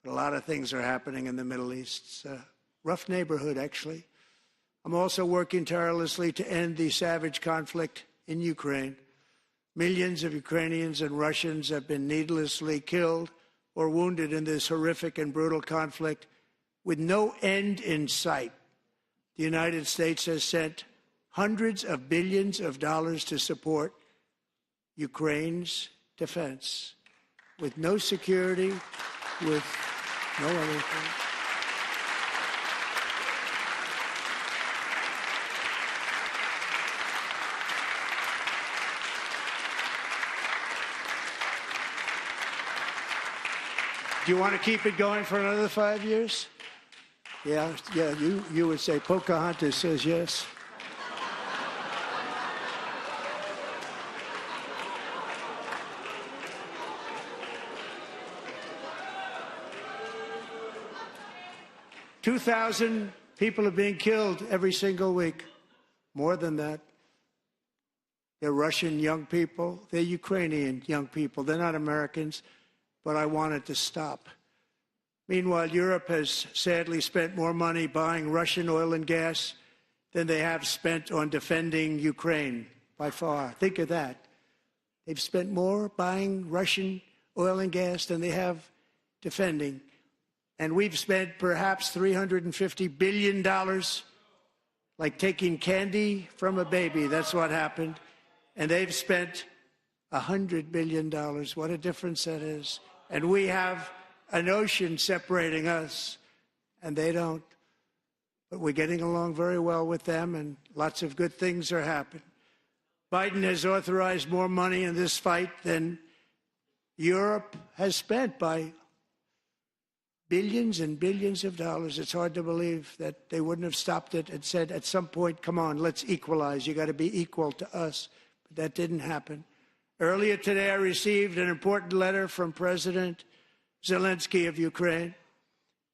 But a lot of things are happening in the Middle East. It's a rough neighborhood, actually. I'm also working tirelessly to end the savage conflict in Ukraine. Millions of Ukrainians and Russians have been needlessly killed or wounded in this horrific and brutal conflict with no end in sight. The United States has sent hundreds of billions of dollars to support Ukraine's defense with no security, with no anything. Do you want to keep it going for another 5 years? Yeah, you would say Pocahontas says yes. "2,000 people are being killed every single week. More than that. They're Russian young people. They're Ukrainian young people. They're not Americans. But I want it to stop. Meanwhile, Europe has sadly spent more money buying Russian oil and gas than they have spent on defending Ukraine, by far. Think of that. They've spent more buying Russian oil and gas than they have defending. And we've spent perhaps $350 billion, like taking candy from a baby. That's what happened. And they've spent $100 billion. What a difference that is. And we have an ocean separating us, and they don't. But we're getting along very well with them, and lots of good things are happening. Biden has authorized more money in this fight than Europe has spent by billions and billions of dollars. It's hard to believe that they wouldn't have stopped it and said at some point, come on, let's equalize. You got to be equal to us. But that didn't happen. Earlier today, I received an important letter from President Zelensky of Ukraine.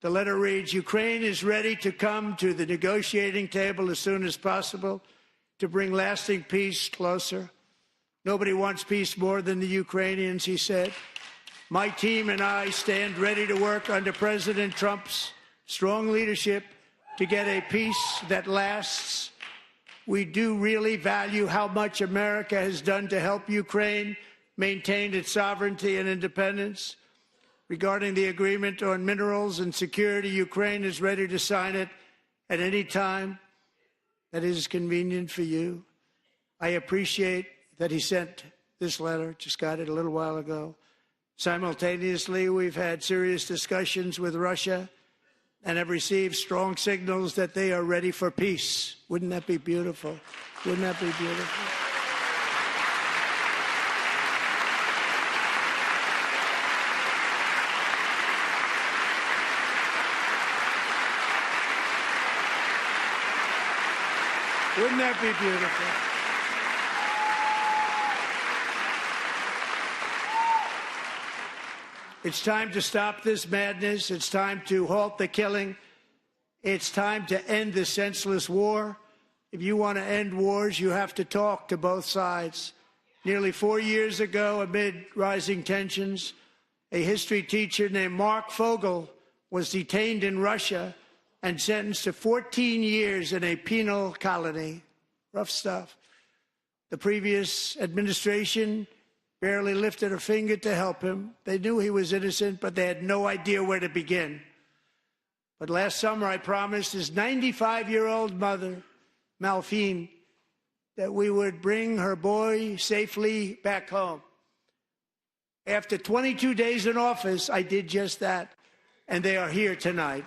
The letter reads, Ukraine is ready to come to the negotiating table as soon as possible to bring lasting peace closer. Nobody wants peace more than the Ukrainians, he said. My team and I stand ready to work under President Trump's strong leadership to get a peace that lasts. We do really value how much America has done to help Ukraine maintain its sovereignty and independence. Regarding the agreement on minerals and security, Ukraine is ready to sign it at any time that is convenient for you. I appreciate that he sent this letter, just got it a little while ago. Simultaneously, we've had serious discussions with Russia and have received strong signals that they are ready for peace. Wouldn't that be beautiful? Wouldn't that be beautiful? Wouldn't that be beautiful? It's time to stop this madness. It's time to halt the killing. It's time to end this senseless war. If you want to end wars, you have to talk to both sides. Nearly 4 years ago, amid rising tensions, a history teacher named Mark Fogel was detained in Russia and sentenced to 14 years in a penal colony. Rough stuff. The previous administration barely lifted a finger to help him. They knew he was innocent, but they had no idea where to begin. But last summer, I promised his 95-year-old mother, Malphine, that we would bring her boy safely back home. After 22 days in office, I did just that, and they are here tonight.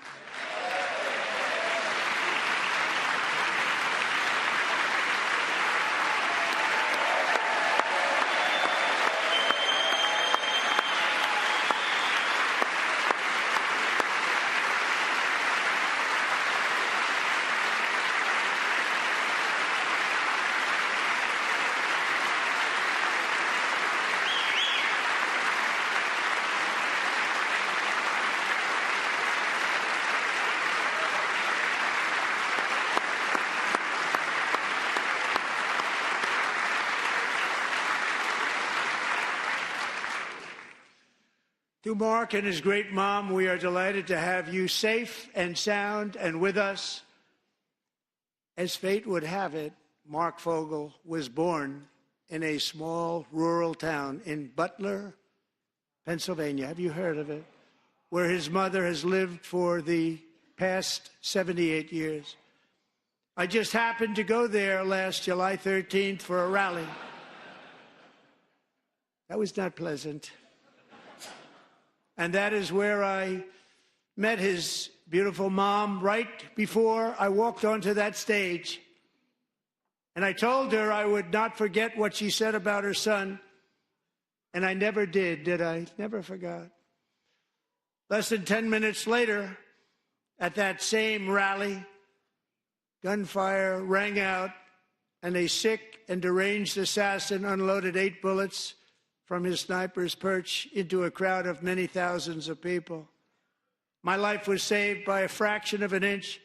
To Mark and his great mom, we are delighted to have you safe and sound and with us. As fate would have it, Mark Fogel was born in a small rural town in Butler, Pennsylvania. Have you heard of it? Where his mother has lived for the past 78 years. I just happened to go there last July 13th for a rally. That was not pleasant. And that is where I met his beautiful mom right before I walked onto that stage. And I told her I would not forget what she said about her son. And I never did I? Never forgot. Less than 10 minutes later, at that same rally, gunfire rang out, and a sick and deranged assassin unloaded 8 bullets from his sniper's perch into a crowd of many thousands of people. My life was saved by a fraction of an inch,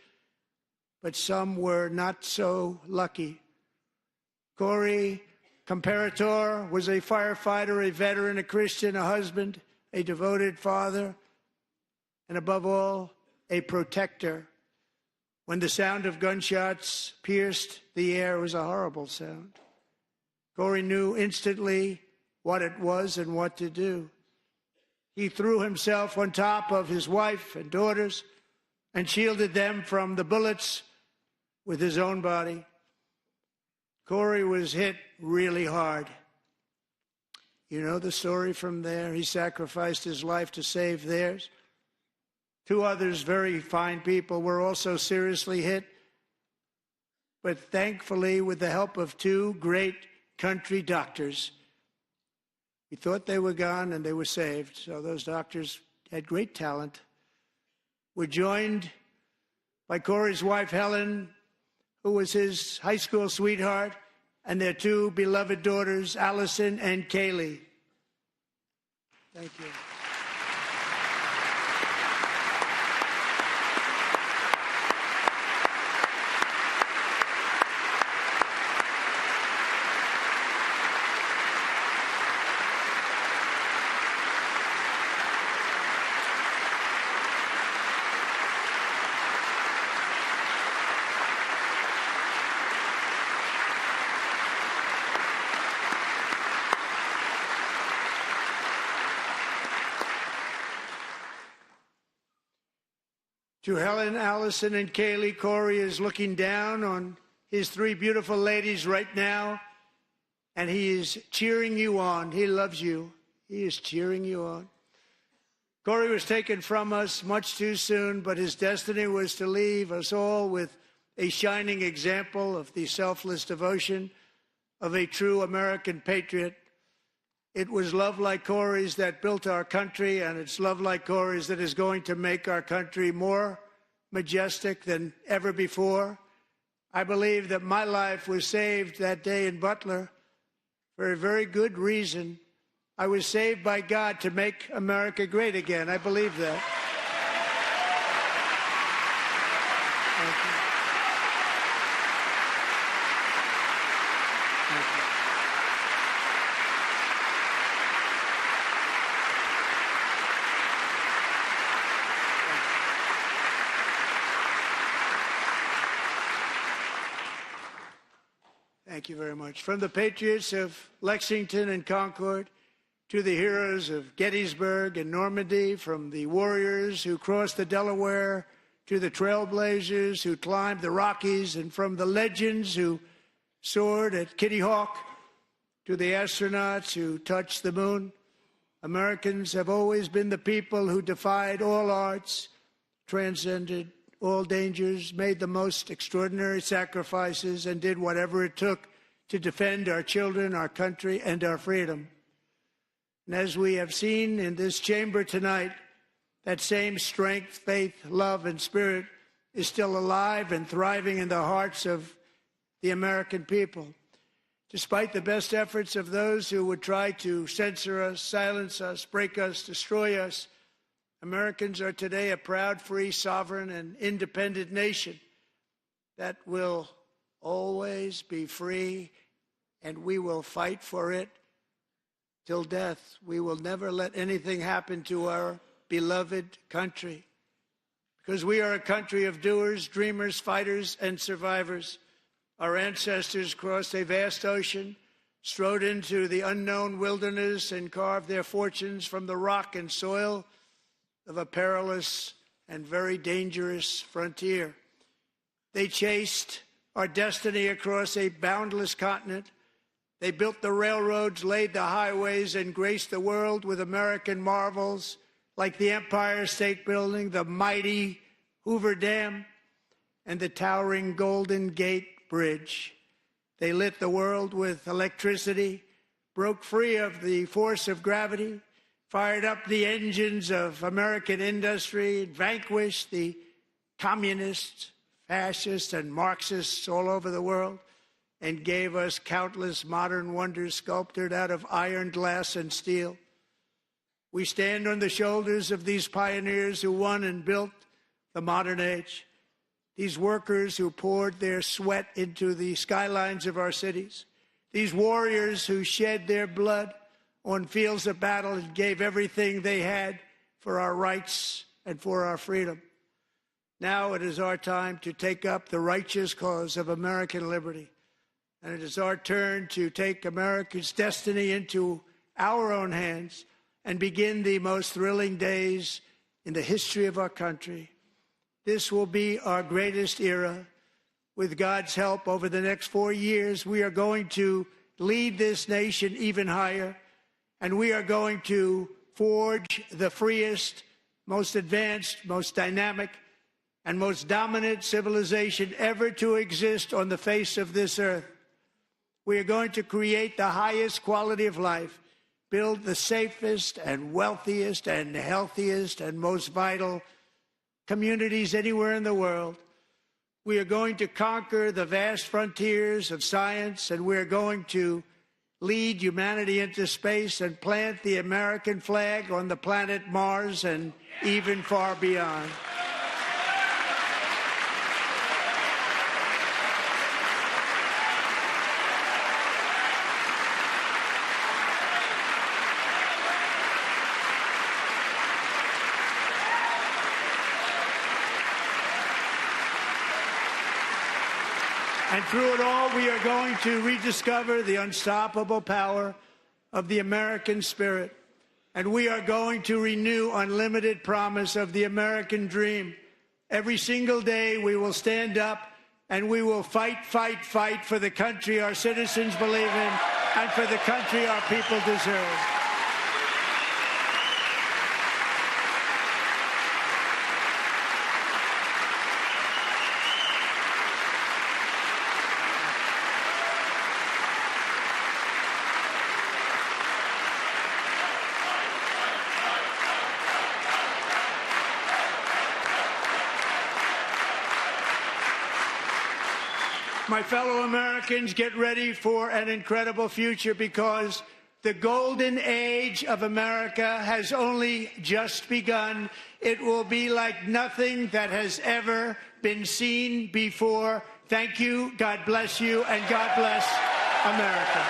but some were not so lucky. Corey Comparator was a firefighter, a veteran, a Christian, a husband, a devoted father, and above all, a protector. When the sound of gunshots pierced the air, it was a horrible sound. Corey knew instantly what it was and what to do. He threw himself on top of his wife and daughters and shielded them from the bullets with his own body. Corey was hit really hard. You know the story from there. He sacrificed his life to save theirs. 2 others, very fine people, were also seriously hit. But thankfully, with the help of 2 great country doctors, we thought they were gone, and they were saved. So those doctors had great talent. We're joined by Corey's wife, Helen, who was his high school sweetheart, and their 2 beloved daughters, Allison and Kaylee. Thank you. To Helen, Allison, and Kaylee, Corey is looking down on his 3 beautiful ladies right now, and he is cheering you on. He loves you. He is cheering you on. Corey was taken from us much too soon, but his destiny was to leave us all with a shining example of the selfless devotion of a true American patriot. It was love like Corey's that built our country, and it's love like Corey's that is going to make our country more majestic than ever before. I believe that my life was saved that day in Butler for a very good reason. I was saved by God to make America great again. I believe that. Thank you. Thank you. Thank Thank you very much. From the patriots of Lexington and Concord to the heroes of Gettysburg and Normandy, from the warriors who crossed the Delaware to the trailblazers who climbed the Rockies, and from the legends who soared at Kitty Hawk to the astronauts who touched the moon, Americans have always been the people who defied all odds, transcended all dangers, made the most extraordinary sacrifices, and did whatever it took to defend our children, our country, and our freedom. And as we have seen in this chamber tonight, that same strength, faith, love, and spirit is still alive and thriving in the hearts of the American people. Despite the best efforts of those who would try to censor us, silence us, break us, destroy us, Americans are today a proud, free, sovereign, and independent nation that will always be free, and we will fight for it till death. We will never let anything happen to our beloved country, because we are a country of doers, dreamers, fighters, and survivors. Our ancestors crossed a vast ocean, strode into the unknown wilderness, and carved their fortunes from the rock and soil of a perilous and very dangerous frontier. They chased our destiny across a boundless continent. They built the railroads, laid the highways, and graced the world with American marvels like the Empire State Building, the mighty Hoover Dam, and the towering Golden Gate Bridge. They lit the world with electricity, broke free of the force of gravity, fired up the engines of American industry, vanquished the communists, fascists, and Marxists all over the world, and gave us countless modern wonders sculptured out of iron, glass, and steel. We stand on the shoulders of these pioneers who won and built the modern age, these workers who poured their sweat into the skylines of our cities, these warriors who shed their blood on fields of battle and gave everything they had for our rights and for our freedom. Now it is our time to take up the righteous cause of American liberty. And it is our turn to take America's destiny into our own hands and begin the most thrilling days in the history of our country. This will be our greatest era. With God's help, over the next 4 years, we are going to lead this nation even higher, and we are going to forge the freest, most advanced, most dynamic, and most dominant civilization ever to exist on the face of this earth. We are going to create the highest quality of life, build the safest and wealthiest and healthiest and most vital communities anywhere in the world. We are going to conquer the vast frontiers of science, and we are going to lead humanity into space and plant the American flag on the planet Mars and even far beyond. And through it all, we are going to rediscover the unstoppable power of the American spirit. And we are going to renew unlimited promise of the American dream. Every single day, we will stand up and we will fight, fight, fight for the country our citizens believe in and for the country our people deserve. My fellow Americans, get ready for an incredible future, because the golden age of America has only just begun. It will be like nothing that has ever been seen before. Thank you, God bless you, and God bless America.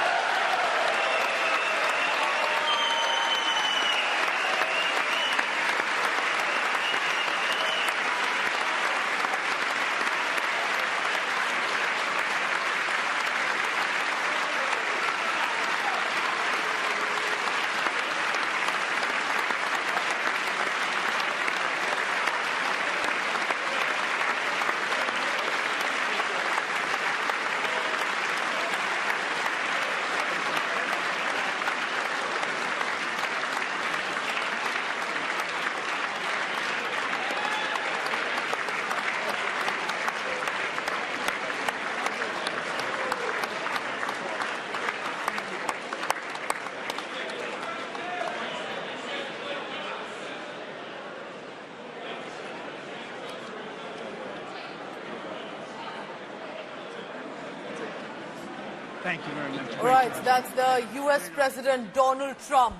Thank you very much. All right, that's the U.S. President Donald Trump.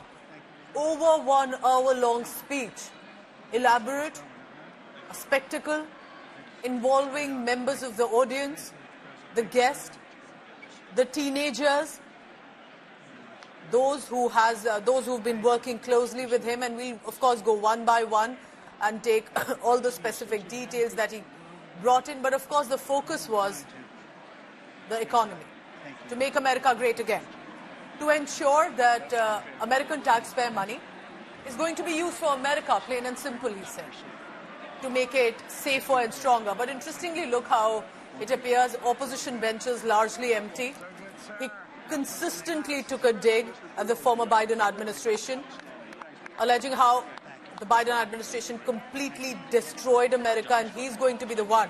Over 1 hour-long speech. Elaborate, a spectacle, involving members of the audience, the guests, the teenagers, those who've been working closely with him, and we'll of course go one by one and take all the specific details that he brought in. But of course the focus was the economy, to make America great again, to ensure that American taxpayer money is going to be used for America, plain and simple, he said, to make it safer and stronger. But interestingly, look how it appears opposition benches largely empty. He consistently took a dig at the former Biden administration, alleging how the Biden administration completely destroyed America, and he's going to be the one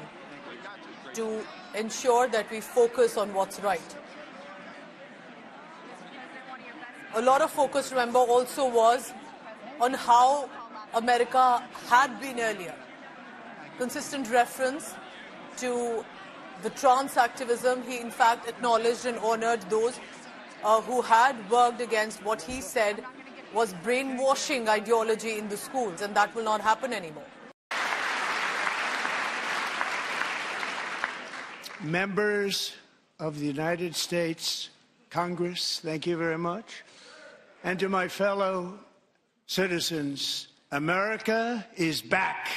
to ensure that we focus on what's right. A lot of focus, remember, also was on how America had been earlier. Consistent reference to the trans activism. He in fact acknowledged and honored those who had worked against what he said was brainwashing ideology in the schools, and that will not happen anymore. Members of the United States Congress, thank you very much. And to my fellow citizens, America is back.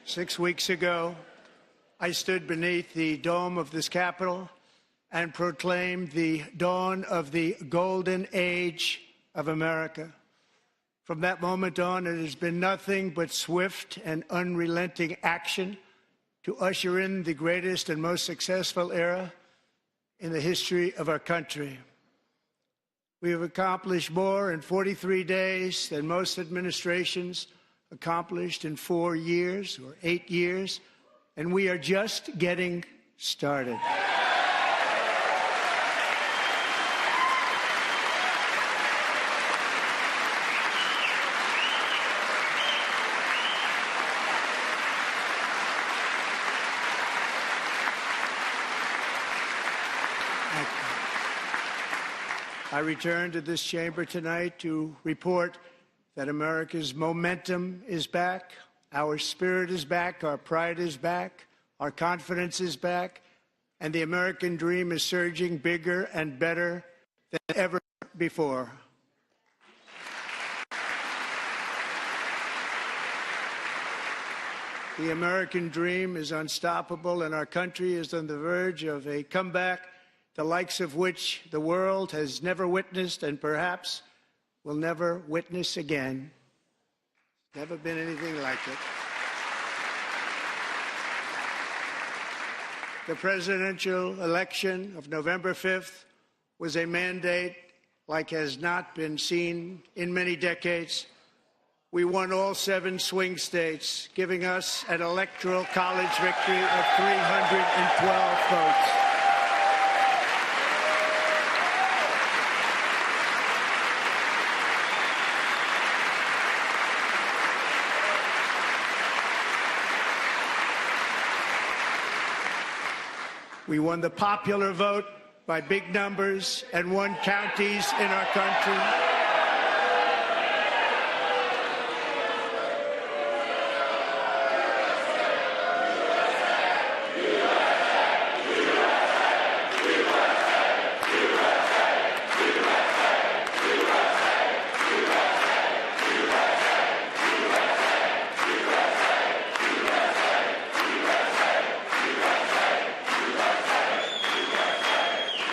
6 weeks ago, I stood beneath the dome of this Capitol and proclaimed the dawn of the golden age of America. From that moment on, it has been nothing but swift and unrelenting action to usher in the greatest and most successful era in the history of our country. We have accomplished more in 43 days than most administrations accomplished in 4 years or 8 years, and we are just getting started. I return to this chamber tonight to report that America's momentum is back, our spirit is back, our pride is back, our confidence is back, and the American dream is surging bigger and better than ever before. The American dream is unstoppable, and our country is on the verge of a comeback, the likes of which the world has never witnessed and perhaps will never witness again. Never been anything like it. The presidential election of November 5th was a mandate like has not been seen in many decades. We won all 7 swing states, giving us an electoral college victory of 312 votes. We won the popular vote by big numbers and won counties in our country.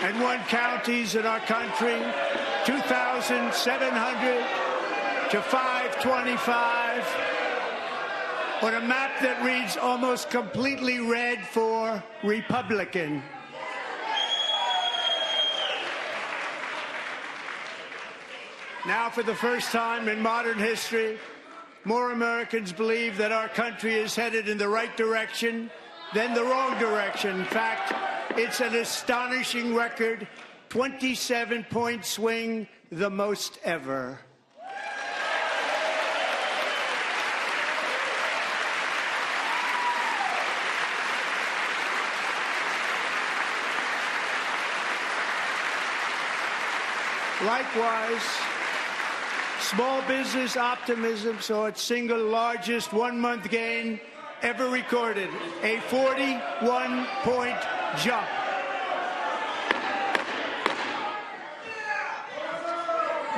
And won counties in our country, 2,700 to 525, on a map that reads almost completely red for Republican. Now, for the first time in modern history, more Americans believe that our country is headed in the right direction than the wrong direction. In fact, it's an astonishing record, 27-point swing, the most ever. Likewise, small business optimism saw its single largest one-month gain ever recorded, a 41-point jump.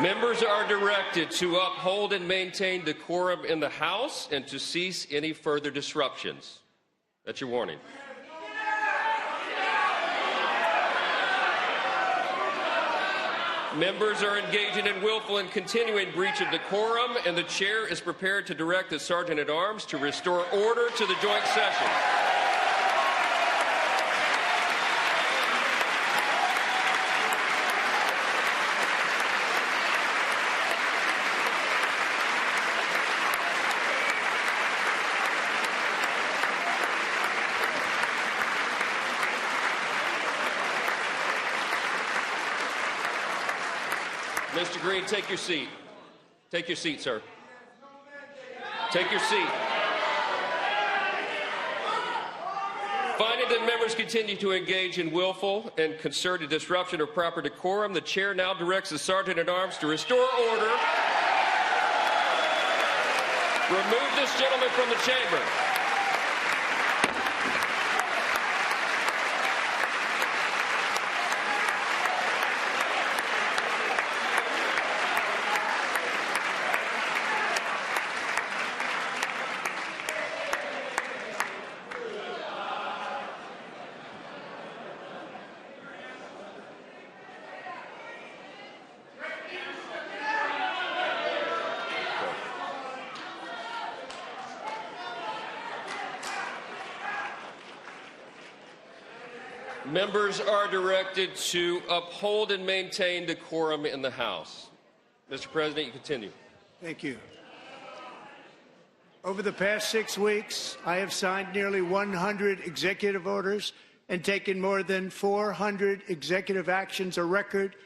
Members are directed to uphold and maintain decorum in the House and to cease any further disruptions. That's your warning. Members are engaging in willful and continuing breach of decorum, and the chair is prepared to direct the Sergeant-at-Arms to restore order to the joint session. Mr. Green, take your seat. Take your seat, sir. Take your seat. Finding that members continue to engage in willful and concerted disruption of proper decorum, the chair now directs the Sergeant-at-Arms to restore order. Remove this gentleman from the chamber. Members are directed to uphold and maintain decorum in the House. Mr. President, you continue. Thank you. Over the past 6 weeks, I have signed nearly 100 executive orders and taken more than 400 executive actions, a record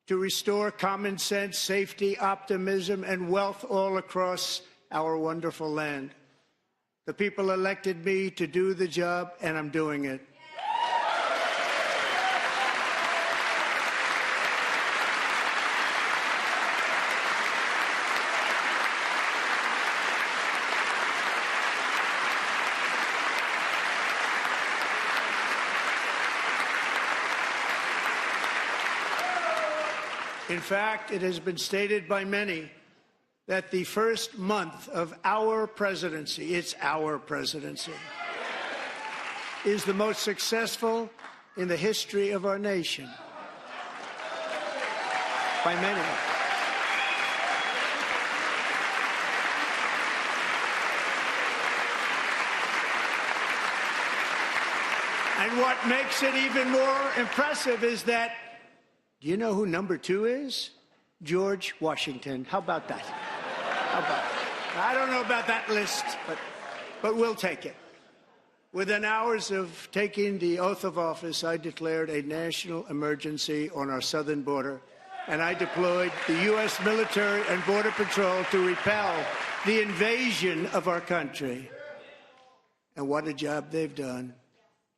to restore common sense, safety, optimism, and wealth all across our wonderful land. The people elected me to do the job, and I'm doing it. In fact, it has been stated by many that the first month of our presidency, it's our presidency, is the most successful in the history of our nation. By many. And what makes it even more impressive is that, do you know who number 2 is? George Washington. How about that? How about that? I don't know about that list, but we'll take it. Within hours of taking the oath of office, I declared a national emergency on our southern border, and I deployed the U.S. military and Border Patrol to repel the invasion of our country. And what a job they've done.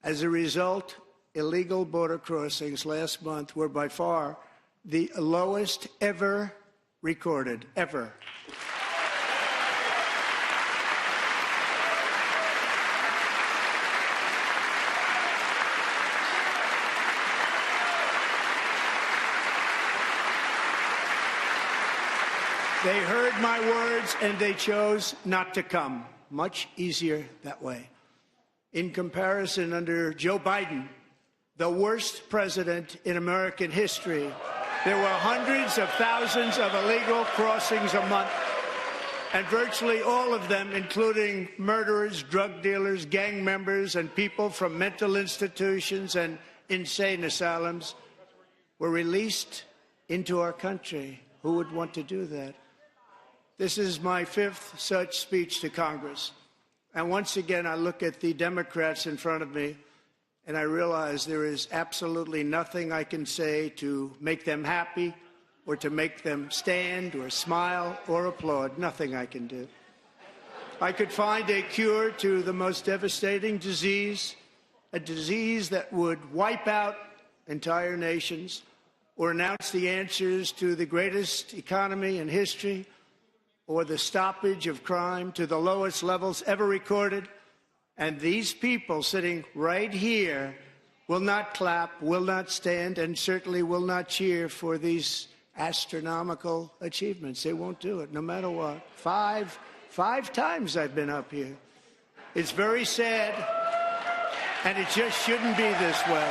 As a result, illegal border crossings last month were by far the lowest ever recorded, ever. They heard my words and they chose not to come. Much easier that way. In comparison, under Joe Biden, the worst president in American history, there were hundreds of thousands of illegal crossings a month, and virtually all of them, including murderers, drug dealers, gang members, and people from mental institutions and insane asylums, were released into our country. Who would want to do that? This is my 5th such speech to Congress. And once again, I look at the Democrats in front of me, and I realize there is absolutely nothing I can say to make them happy or to make them stand or smile or applaud. Nothing I can do. I could find a cure to the most devastating disease, a disease that would wipe out entire nations, or announce the answers to the greatest economy in history, or the stoppage of crime to the lowest levels ever recorded. And these people sitting right here will not clap, will not stand, and certainly will not cheer for these astronomical achievements. They won't do it, no matter what. Five times I've been up here. It's very sad, and it just shouldn't be this way.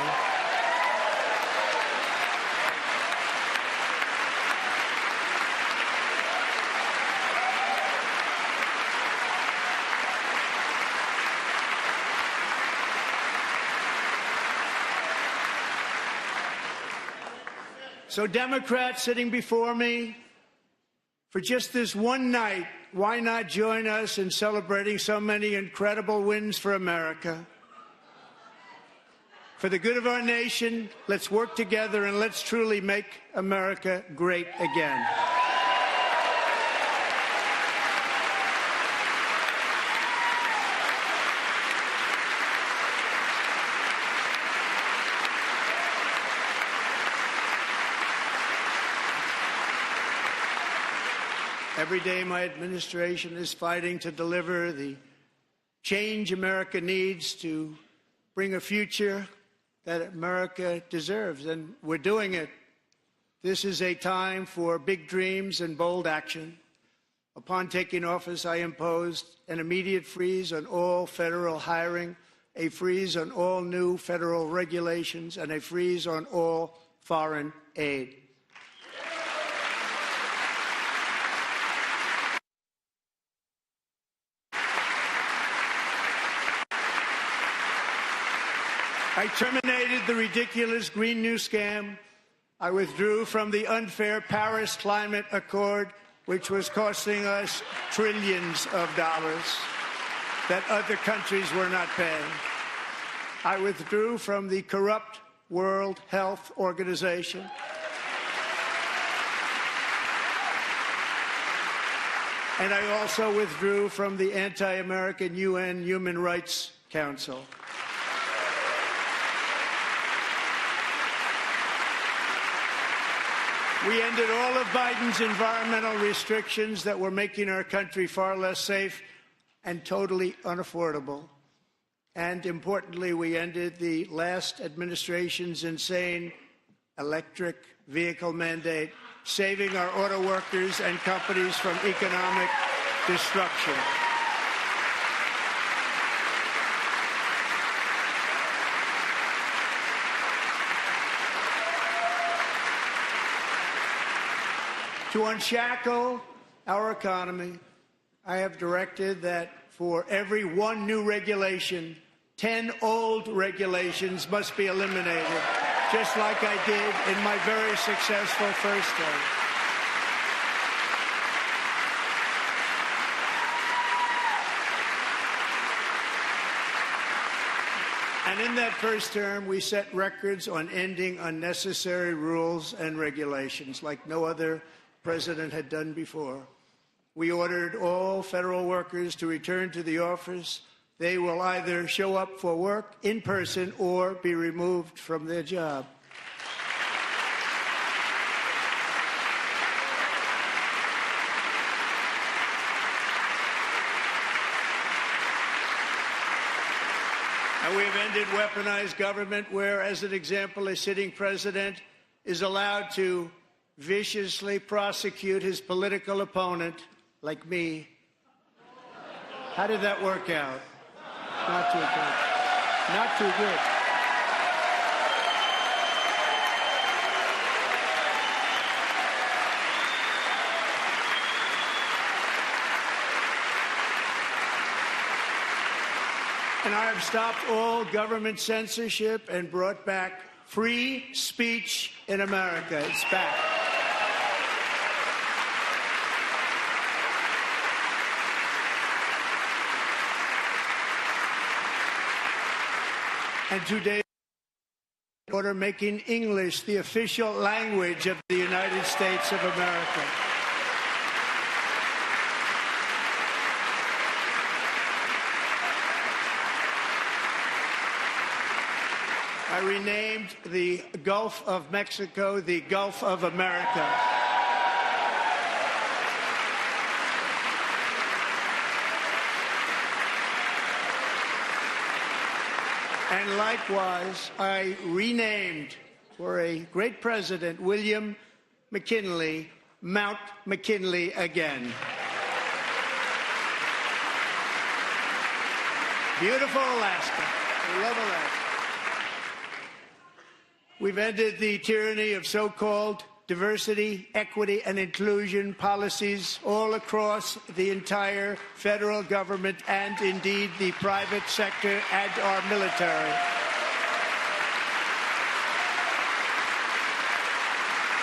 So Democrats sitting before me, for just this one night, why not join us in celebrating so many incredible wins for America? For the good of our nation, let's work together and let's truly make America great again. Every day, my administration is fighting to deliver the change America needs to bring a future that America deserves, and we're doing it. This is a time for big dreams and bold action. Upon taking office, I imposed an immediate freeze on all federal hiring, a freeze on all new federal regulations, and a freeze on all foreign aid. I terminated the ridiculous Green New Scam. I withdrew from the unfair Paris Climate Accord, which was costing us trillions of dollars that other countries were not paying. I withdrew from the corrupt World Health Organization. And I also withdrew from the anti-American UN Human Rights Council. We ended all of Biden's environmental restrictions that were making our country far less safe and totally unaffordable. And importantly, we ended the last administration's insane electric vehicle mandate, saving our auto workers and companies from economic destruction. To unshackle our economy, I have directed that for every one new regulation, 10 old regulations must be eliminated, just like I did in my very successful first term. And in that first term, we set records on ending unnecessary rules and regulations like no other president had done before. We ordered all federal workers to return to the office. They will either show up for work in person or be removed from their job. And we have ended weaponized government where, as an example, a sitting president is allowed to viciously prosecute his political opponent, like me. How did that work out? Not too good. Not too good. And I have stopped all government censorship and brought back free speech in America. It's back. And today, order making English the official language of the United States of America. I renamed the Gulf of Mexico the Gulf of America. And likewise, I renamed, for a great president, William McKinley, Mount McKinley again. Beautiful Alaska. We love Alaska. We've ended the tyranny of so-called diversity, equity, and inclusion policies all across the entire federal government and indeed the private sector and our military.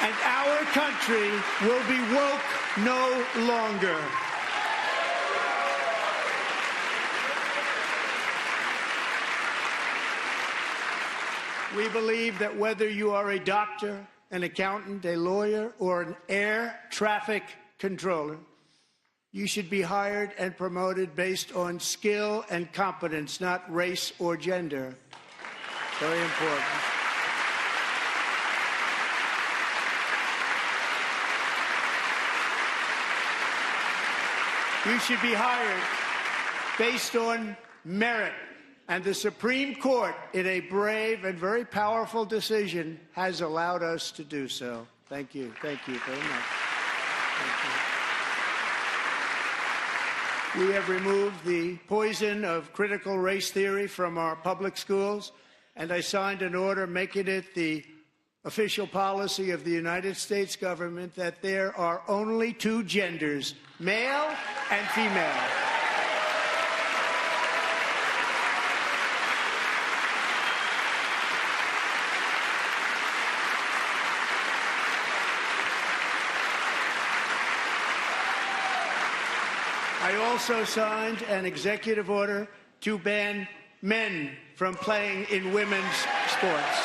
And our country will be woke no longer. We believe that whether you are a doctor, an accountant, a lawyer, or an air traffic controller, you should be hired and promoted based on skill and competence, not race or gender. Very important. You should be hired based on merit. And the Supreme Court, in a brave and very powerful decision, has allowed us to do so. Thank you. Thank you very much. Thank you. We have removed the poison of critical race theory from our public schools, and I signed an order making it the official policy of the United States government that there are only two genders, male and female. I also signed an executive order to ban men from playing in women's sports.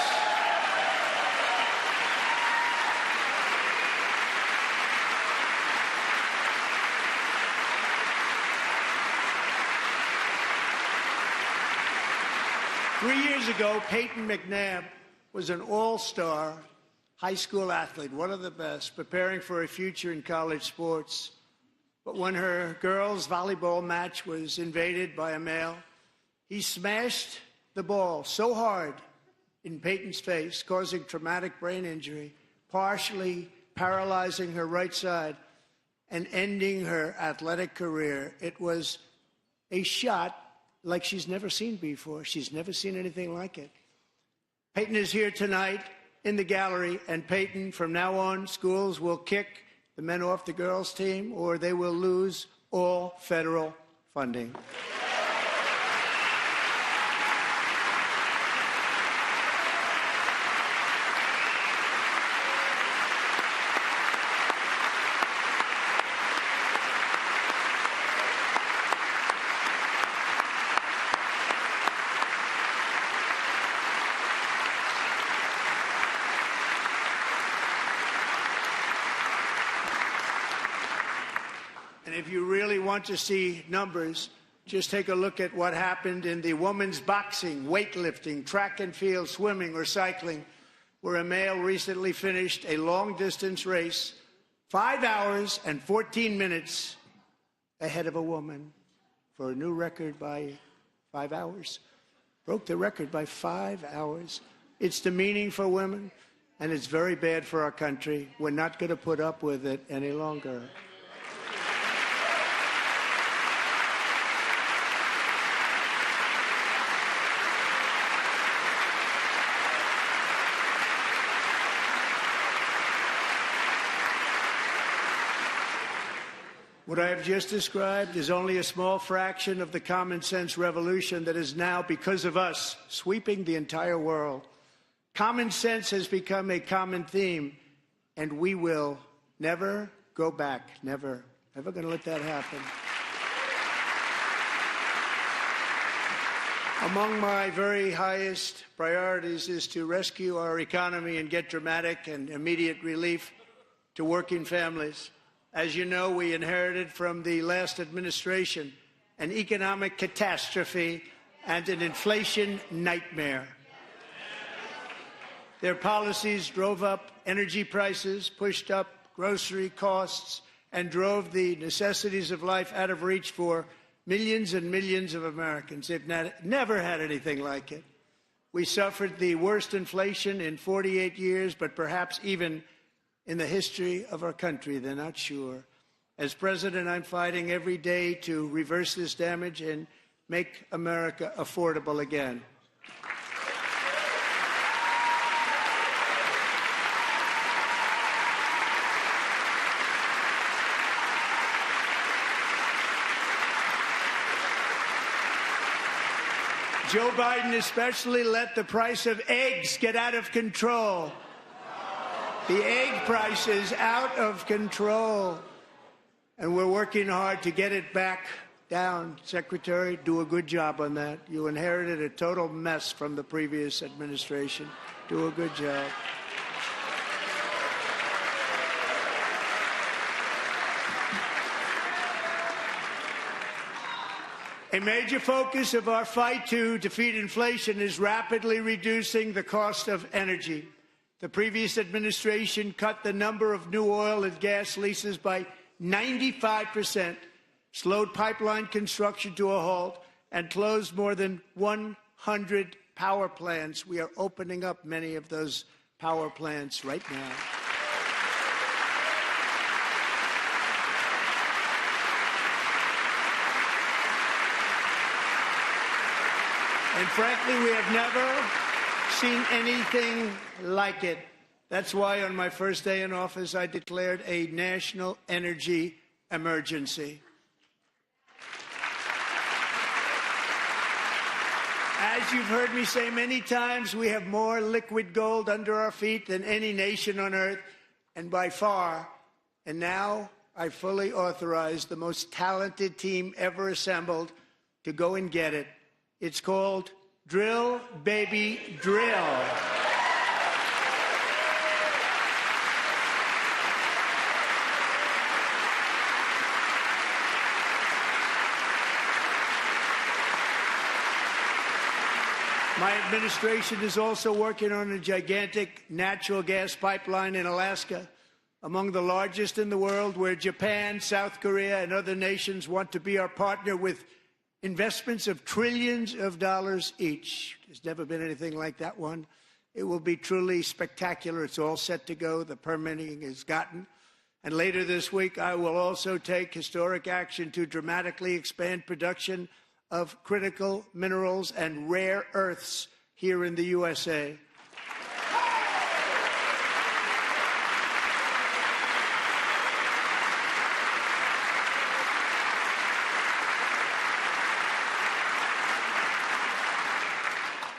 Three years ago, Peyton McNabb was an all-star high school athlete, one of the best, preparing for a future in college sports. But when her girls' volleyball match was invaded by a male, he smashed the ball so hard in Peyton's face, causing traumatic brain injury, partially paralyzing her right side and ending her athletic career. It was a shot like she's never seen before. She's never seen anything like it. Peyton is here tonight in the gallery, and Peyton, from now on, schools will kick the men off the girls' team, or they will lose all federal funding. And if you really want to see numbers, just take a look at what happened in the women's boxing, weightlifting, track and field, swimming, or cycling, where a male recently finished a long-distance race 5 hours and 14 minutes ahead of a woman for a new record by 5 hours. Broke the record by 5 hours. It's demeaning for women, and it's very bad for our country. We're not going to put up with it any longer. What I have just described is only a small fraction of the common sense revolution that is now, because of us, sweeping the entire world. Common sense has become a common theme, and we will never go back. Never. Never going to let that happen. Among my very highest priorities is to rescue our economy and get dramatic and immediate relief to working families. As you know, we inherited from the last administration an economic catastrophe and an inflation nightmare. Their policies drove up energy prices, pushed up grocery costs, and drove the necessities of life out of reach for millions and millions of Americans. They've never had anything like it. We suffered the worst inflation in 48 years, but perhaps even in the history of our country. They're not sure. As president, I'm fighting every day to reverse this damage and make America affordable again. Joe Biden especially let the price of eggs get out of control. The egg price is out of control, and we're working hard to get it back down. Secretary, do a good job on that. You inherited a total mess from the previous administration. Do a good job. A major focus of our fight to defeat inflation is rapidly reducing the cost of energy. The previous administration cut the number of new oil and gas leases by 95%, slowed pipeline construction to a halt, and closed more than 100 power plants. We are opening up many of those power plants right now. And frankly, we have never seen anything like it. That's why on my first day in office, I declared a national energy emergency. As you've heard me say many times, we have more liquid gold under our feet than any nation on earth, and by far. And now I fully authorize the most talented team ever assembled to go and get it. It's called Drill, Baby, Drill. My administration is also working on a gigantic natural gas pipeline in Alaska, among the largest in the world, where Japan, South Korea, and other nations want to be our partner with investments of trillions of dollars each. There's never been anything like that one. It will be truly spectacular. It's all set to go. The permitting is gotten. And later this week, I will also take historic action to dramatically expand production of critical minerals and rare earths here in the USA.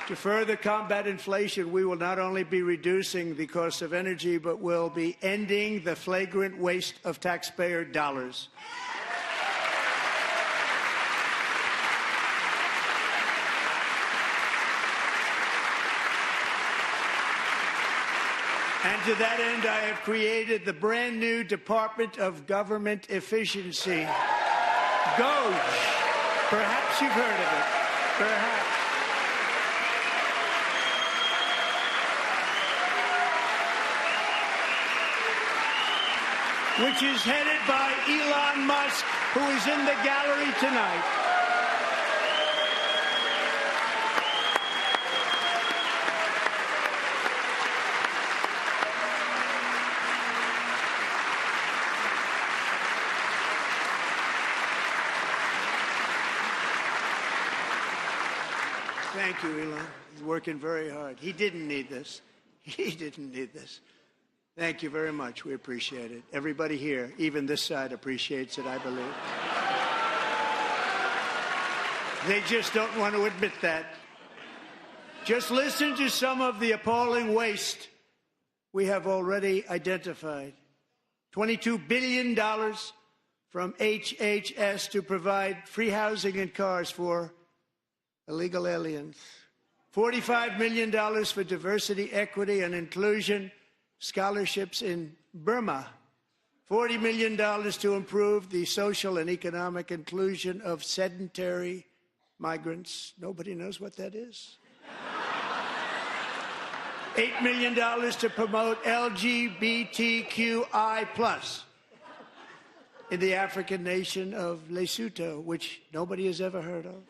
To further combat inflation, we will not only be reducing the cost of energy, but will be ending the flagrant waste of taxpayer dollars. And to that end, I have created the brand new Department of Government Efficiency, DOGE. Perhaps you've heard of it. Perhaps. Which is headed by Elon Musk, who is in the gallery tonight. Thank you, Elon. He's working very hard. He didn't need this. He didn't need this. Thank you very much. We appreciate it. Everybody here, even this side, appreciates it, I believe. They just don't want to admit that. Just listen to some of the appalling waste we have already identified. $22 billion from HHS to provide free housing and cars for illegal aliens. $45 million for diversity, equity, and inclusion scholarships in Burma. $40 million to improve the social and economic inclusion of sedentary migrants. Nobody knows what that is. $8 million to promote LGBTQI+ in the African nation of Lesotho, which nobody has ever heard of.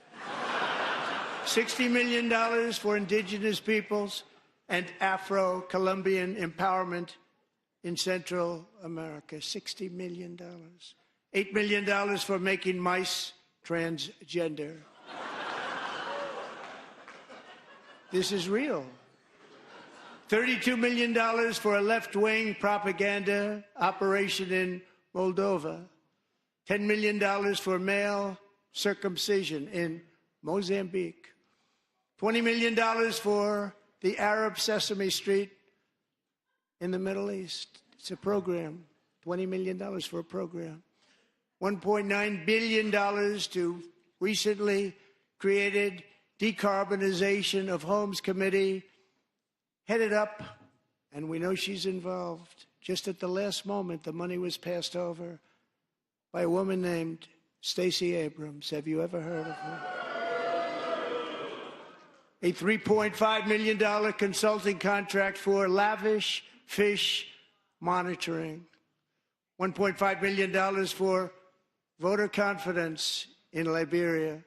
$60 million for indigenous peoples and Afro-Colombian empowerment in Central America. $60 million. $8 million for making mice transgender. This is real. $32 million for a left-wing propaganda operation in Moldova. $10 million for male circumcision in Mozambique. $20 million for the Arab Sesame Street in the Middle East. It's a program. $20 million for a program. $1.9 billion to recently created Decarbonization of Homes Committee, headed up, and we know she's involved. Just at the last moment, the money was passed over by a woman named Stacey Abrams. Have you ever heard of her? A $3.5 million consulting contract for lavish fish monitoring. $1.5 million for voter confidence in Liberia.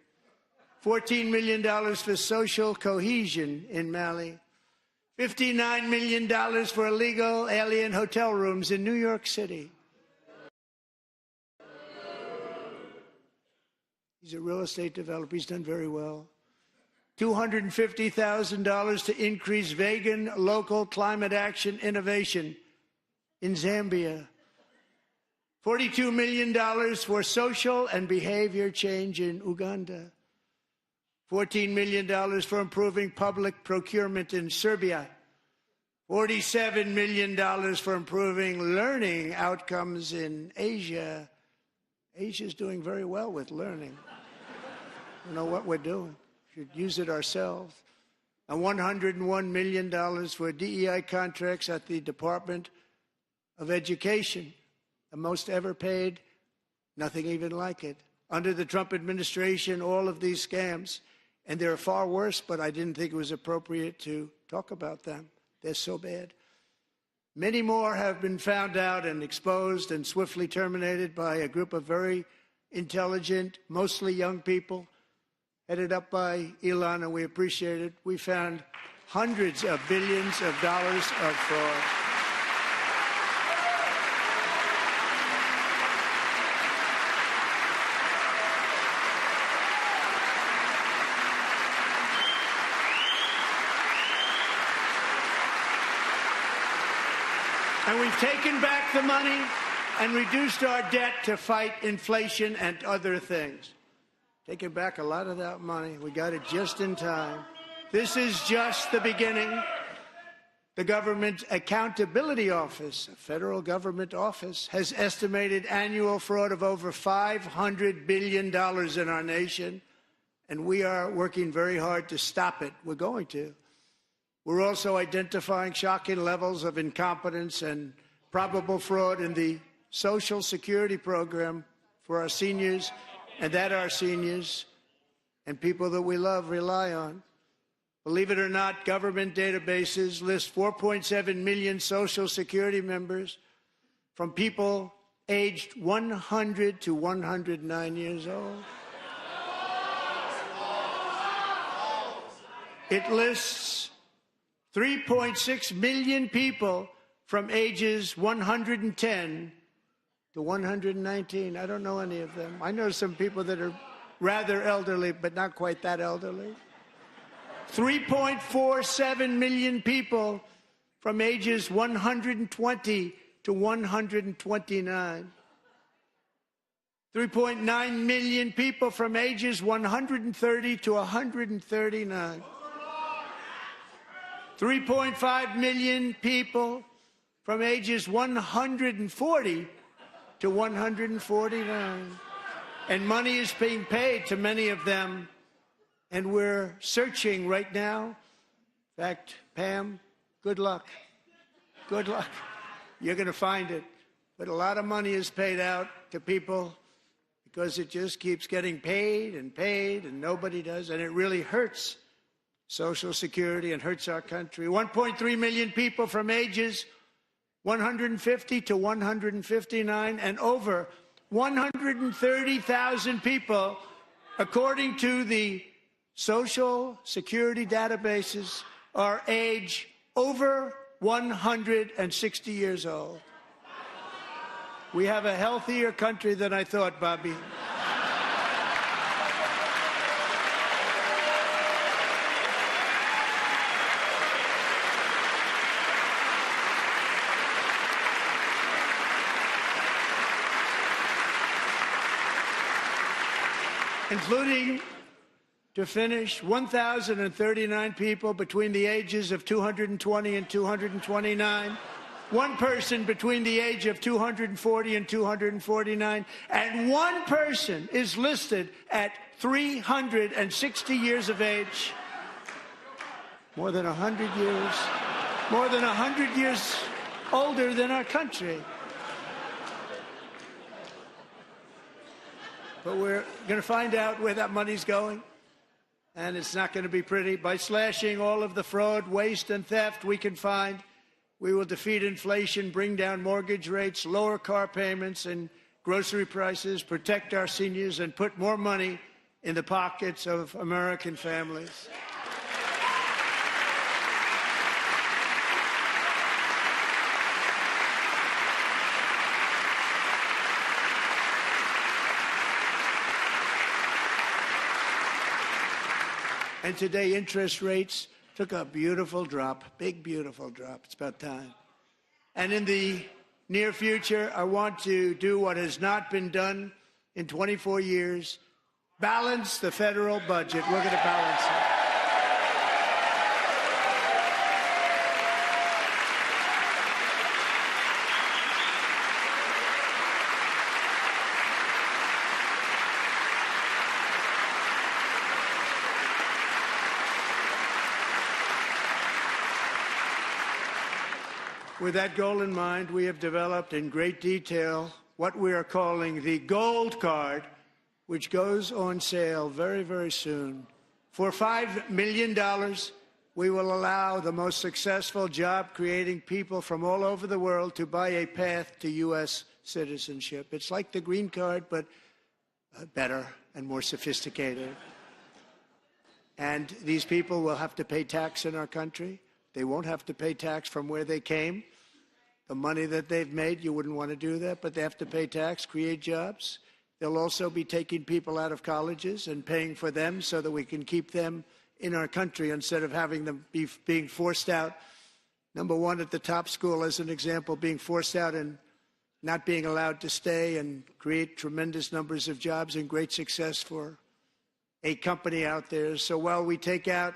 $14 million for social cohesion in Mali. $59 million for illegal alien hotel rooms in New York City. He's a real estate developer. He's done very well. $250,000 to increase vegan local climate action innovation in Zambia. $42 million for social and behavior change in Uganda. $14 million for improving public procurement in Serbia. $47 million for improving learning outcomes in Asia. Asia's doing very well with learning. We know what we're doing. We should use it ourselves. And $101 million for DEI contracts at the Department of Education. The most ever paid, nothing even like it. Under the Trump administration, all of these scams, and they're far worse, but I didn't think it was appropriate to talk about them. They're so bad. Many more have been found out and exposed and swiftly terminated by a group of very intelligent, mostly young people, headed up by Elon, and we appreciate it. We found hundreds of billions of dollars of fraud. And we've taken back the money and reduced our debt to fight inflation and other things. Taken back a lot of that money. We got it just in time. This is just the beginning. The Government Accountability Office, a federal government office, has estimated annual fraud of over $500 billion in our nation, and we are working very hard to stop it. We're going to. We're also identifying shocking levels of incompetence and probable fraud in the Social Security program for our seniors, and that our seniors and people that we love rely on. Believe it or not, government databases list 4.7 million Social Security members from people aged 100 to 109 years old. It lists 3.6 million people from ages 110 to 119. I don't know any of them. I know some people that are rather elderly, but not quite that elderly. 3.47 million people from ages 120 to 129. 3.9 million people from ages 130 to 139. 3.5 million people from ages 140 to 149. And money is being paid to many of them, And we're searching right now. In fact, Pam, good luck. Good luck. You're going to find it. But a lot of money is paid out to people because it just keeps getting paid, and nobody does. And it really hurts Social Security and hurts our country. 1.3 million people from ages 150 to 159, and over 130,000 people, according to the Social Security databases, are age over 160 years old. We have a healthier country than I thought, Bobby. Including, to finish, 1,039 people between the ages of 220 and 229, one person between the age of 240 and 249, and one person is listed at 360 years of age. More than 100 years older than our country. But we're going to find out where that money's going, and it's not going to be pretty. By slashing all of the fraud, waste, and theft we can find, we will defeat inflation, bring down mortgage rates, lower car payments and grocery prices, protect our seniors, and put more money in the pockets of American families. And today, interest rates took a beautiful drop, big, beautiful drop. It's about time. And in the near future, I want to do what has not been done in 24 years, balance the federal budget. We're going to balance it. With that goal in mind, we have developed in great detail what we are calling the Gold Card, which goes on sale very, very soon. For $5 million, we will allow the most successful job-creating people from all over the world to buy a path to U.S. citizenship. It's like the green card, but better and more sophisticated. And these people will have to pay tax in our country. They won't have to pay tax from where they came. The money that they've made, you wouldn't want to do that, but they have to pay tax, create jobs. They'll also be taking people out of colleges and paying for them so that we can keep them in our country instead of having them being forced out. Number one, at the top school, as an example, being forced out and not being allowed to stay and create tremendous numbers of jobs and great success for a company out there. So while we take out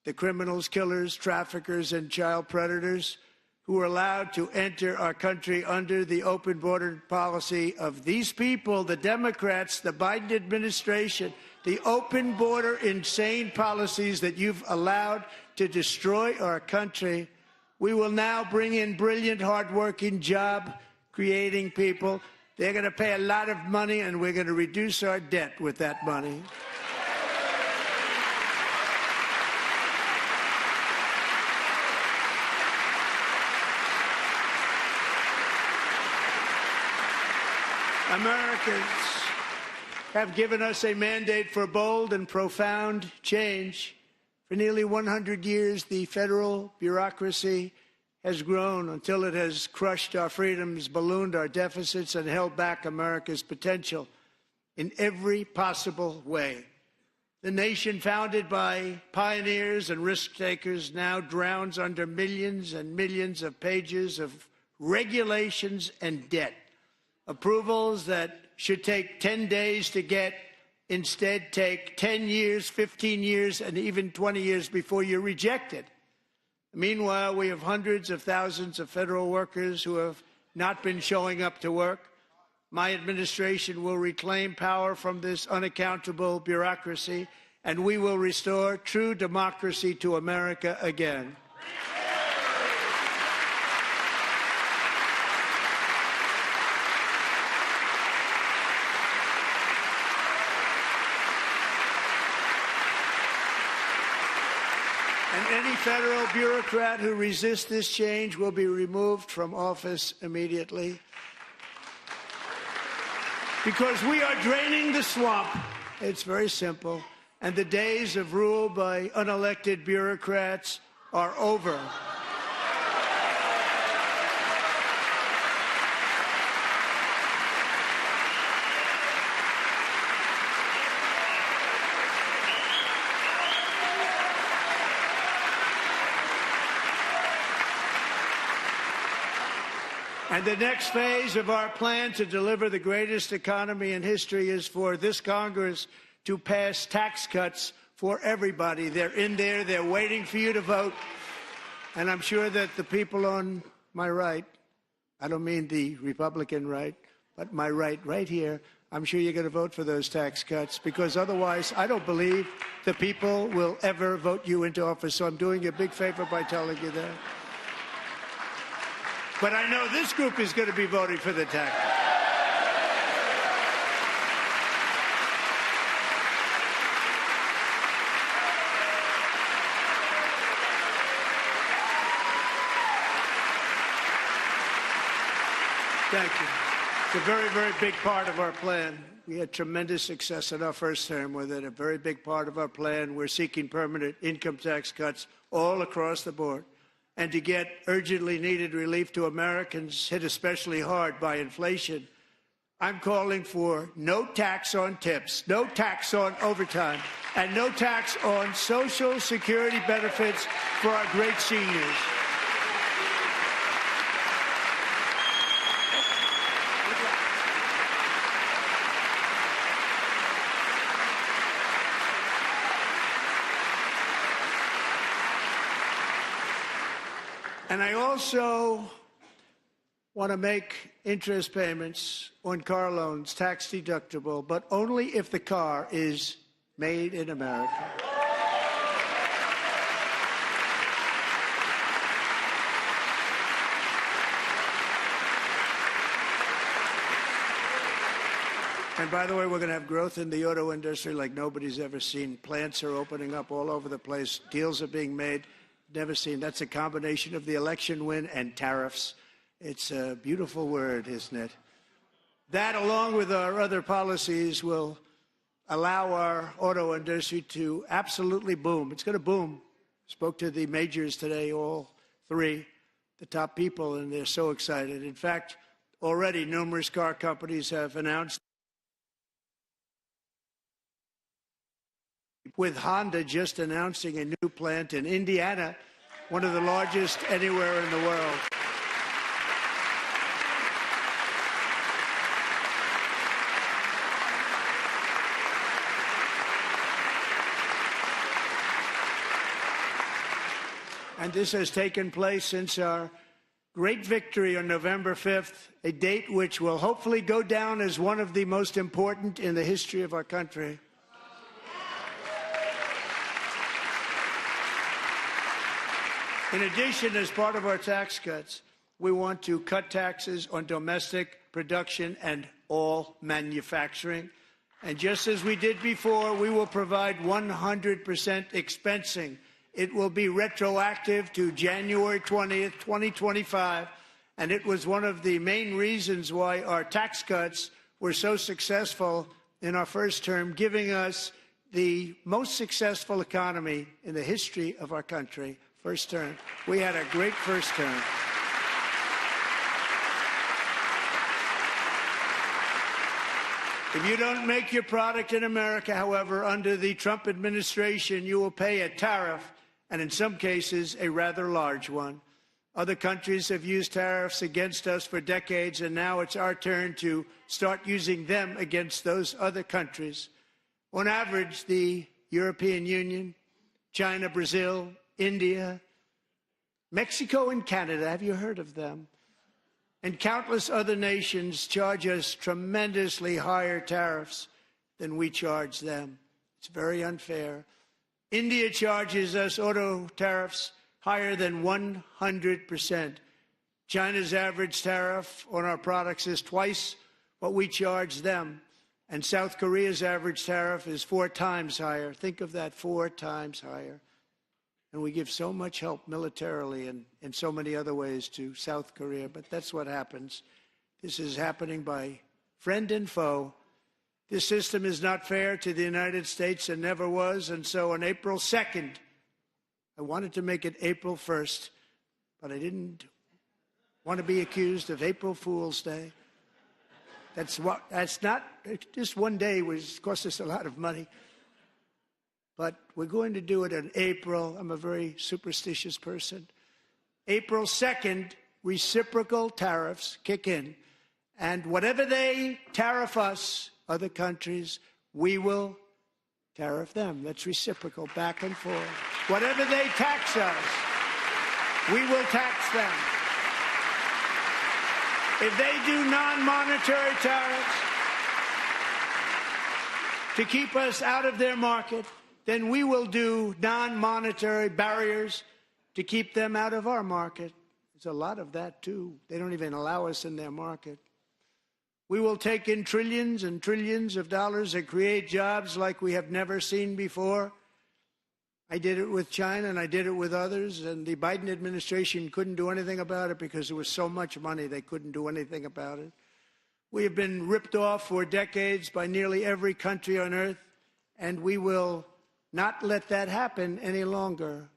the criminals, killers, traffickers, and child predators who are allowed to enter our country under the open border policy of these people, the Democrats, the Biden administration, the open border insane policies that you've allowed to destroy our country, we will now bring in brilliant, hardworking, job-creating people. They're going to pay a lot of money, and we're going to reduce our debt with that money. Americans have given us a mandate for bold and profound change. For nearly 100 years, the federal bureaucracy has grown until it has crushed our freedoms, ballooned our deficits, and held back America's potential in every possible way. The nation founded by pioneers and risk-takers now drowns under millions and millions of pages of regulations and debt. Approvals that should take 10 days to get instead take 10 years, 15 years, and even 20 years before you're rejected. Meanwhile, we have hundreds of thousands of federal workers who have not been showing up to work. My administration will reclaim power from this unaccountable bureaucracy and we will restore true democracy to America again. And any federal bureaucrat who resists this change will be removed from office immediately. Because we are draining the swamp. It's very simple. And the days of rule by unelected bureaucrats are over. And the next phase of our plan to deliver the greatest economy in history is for this Congress to pass tax cuts for everybody. They're in there. They're waiting for you to vote. And I'm sure that the people on my right, I don't mean the Republican right, but my right here, I'm sure you're going to vote for those tax cuts, because otherwise I don't believe the people will ever vote you into office. So I'm doing you a big favor by telling you that. But I know this group is going to be voting for the tax. Thank you. It's a very, very big part of our plan. We had tremendous success in our first term with it. A very big part of our plan. We're seeking permanent income tax cuts all across the board. And to get urgently needed relief to Americans hit especially hard by inflation, I'm calling for no tax on tips, no tax on overtime, and no tax on Social Security benefits for our great seniors. And I also want to make interest payments on car loans tax deductible, but only if the car is made in America. And by the way, we're going to have growth in the auto industry like nobody's ever seen. Plants are opening up all over the place. Deals are being made. Never seen. That's a combination of the election win and tariffs. It's a beautiful word, isn't it? That, along with our other policies, will allow our auto industry to absolutely boom. It's going to boom. Spoke to the majors today, all three, the top people, and they're so excited. In fact, already numerous car companies have announced, with Honda just announcing a new plant in Indiana, one of the largest anywhere in the world. And this has taken place since our great victory on November 5th, a date which will hopefully go down as one of the most important in the history of our country. In addition, as part of our tax cuts, we want to cut taxes on domestic production and all manufacturing. And just as we did before, we will provide 100% expensing. It will be retroactive to January 20th, 2025. And it was one of the main reasons why our tax cuts were so successful in our first term, giving us the most successful economy in the history of our country. First term. We had a great first term. If you don't make your product in America, however, under the Trump administration, you will pay a tariff, and in some cases, a rather large one. Other countries have used tariffs against us for decades, and now it's our turn to start using them against those other countries. On average, the European Union, China, Brazil, India, Mexico, and Canada, have you heard of them? And countless other nations charge us tremendously higher tariffs than we charge them. It's very unfair. India charges us auto tariffs higher than 100%. China's average tariff on our products is twice what we charge them. And South Korea's average tariff is 4 times higher. Think of that, 4 times higher. And we give so much help militarily and in so many other ways to South Korea. But that's what happens. This is happening by friend and foe. This system is not fair to the United States and never was. And so on April 2nd, I wanted to make it April 1st, but I didn't want to be accused of April Fool's Day. That's not, just one day was cost us a lot of money. But we're going to do it in April. I'm a very superstitious person. April 2nd, reciprocal tariffs kick in. And whatever they tariff us, other countries, we will tariff them. That's reciprocal, back and forth. Whatever they tax us, we will tax them. If they do non-monetary tariffs to keep us out of their market, then we will do non-monetary barriers to keep them out of our market. There's a lot of that, too. They don't even allow us in their market. We will take in trillions and trillions of dollars and create jobs like we have never seen before. I did it with China and I did it with others, and the Biden administration couldn't do anything about it because there was so much money they couldn't do anything about it. We have been ripped off for decades by nearly every country on earth, and we will not let that happen any longer.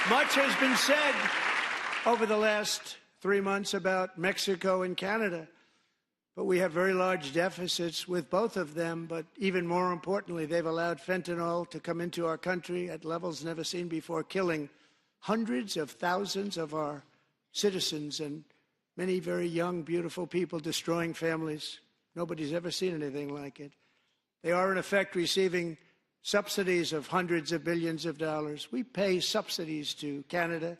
Much has been said over the last 3 months about Mexico and Canada, but we have very large deficits with both of them. But even more importantly, they've allowed fentanyl to come into our country at levels never seen before, killing hundreds of thousands of our citizens and many very young, beautiful people, destroying families. Nobody's ever seen anything like it. They are, in effect, receiving subsidies of hundreds of billions of dollars. We pay subsidies to Canada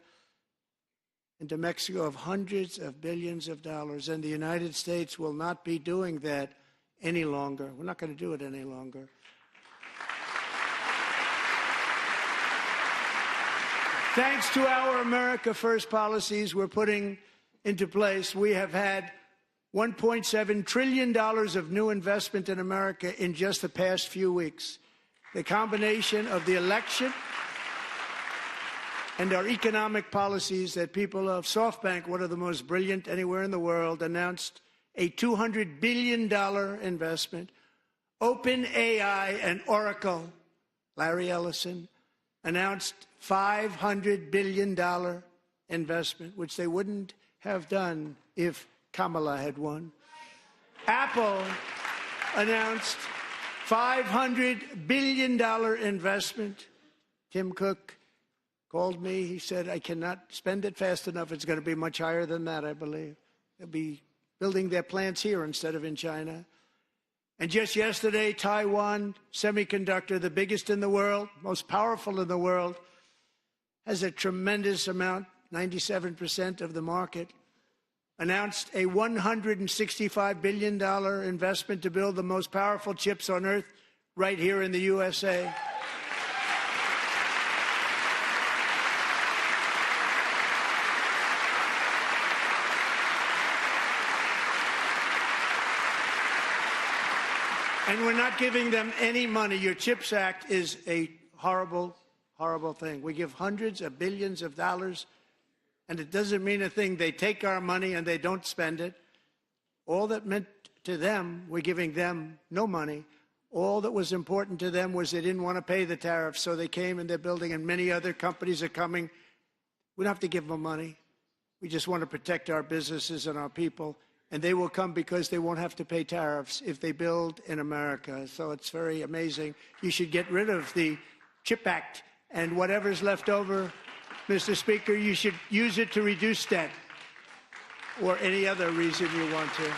and to Mexico of hundreds of billions of dollars, and the United States will not be doing that any longer. We're not going to do it any longer. Thanks to our America First policies we're putting into place, we have had $1.7 trillion of new investment in America in just the past few weeks. The combination of the election and our economic policies that people of SoftBank, one of the most brilliant anywhere in the world, announced a $200 billion investment. OpenAI and Oracle, Larry Ellison, announced $500 billion investment, which they wouldn't have done if Kamala had won. Apple announced $500 billion investment. Tim Cook called me. He said, I cannot spend it fast enough. It's going to be much higher than that, I believe. They'll be building their plants here instead of in China. And just yesterday, Taiwan Semiconductor, the biggest in the world, most powerful in the world, has a tremendous amount, 97% of the market, announced a $165 billion investment to build the most powerful chips on earth right here in the USA. And we're not giving them any money. Your CHIPS Act is a horrible, horrible thing. We give hundreds of billions of dollars, and it doesn't mean a thing. They take our money and they don't spend it. All that meant to them, we're giving them no money. All that was important to them was they didn't want to pay the tariffs, so they came and they're building, and many other companies are coming. We don't have to give them money. We just want to protect our businesses and our people. And they will come because they won't have to pay tariffs if they build in America. So it's very amazing. You should get rid of the CHIP Act, and whatever's left over, Mr. Speaker, you should use it to reduce debt or any other reason you want to.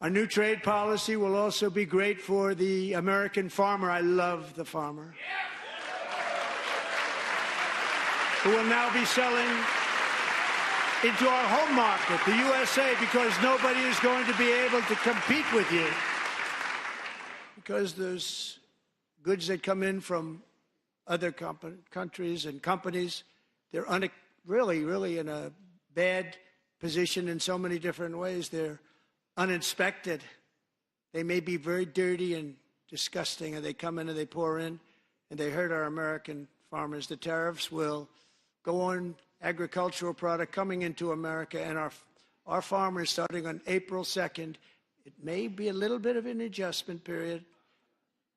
Our new trade policy will also be great for the American farmer. I love the farmer. Who will now be selling into our home market, the USA, because nobody is going to be able to compete with you. Because there's goods that come in from other countries and companies, they're really in a bad position in so many different ways. They're uninspected. They may be very dirty and disgusting, and they come in and they pour in, and they hurt our American farmers. The tariffs will go on agricultural product coming into America, and our farmers, starting on April 2nd, it may be a little bit of an adjustment period.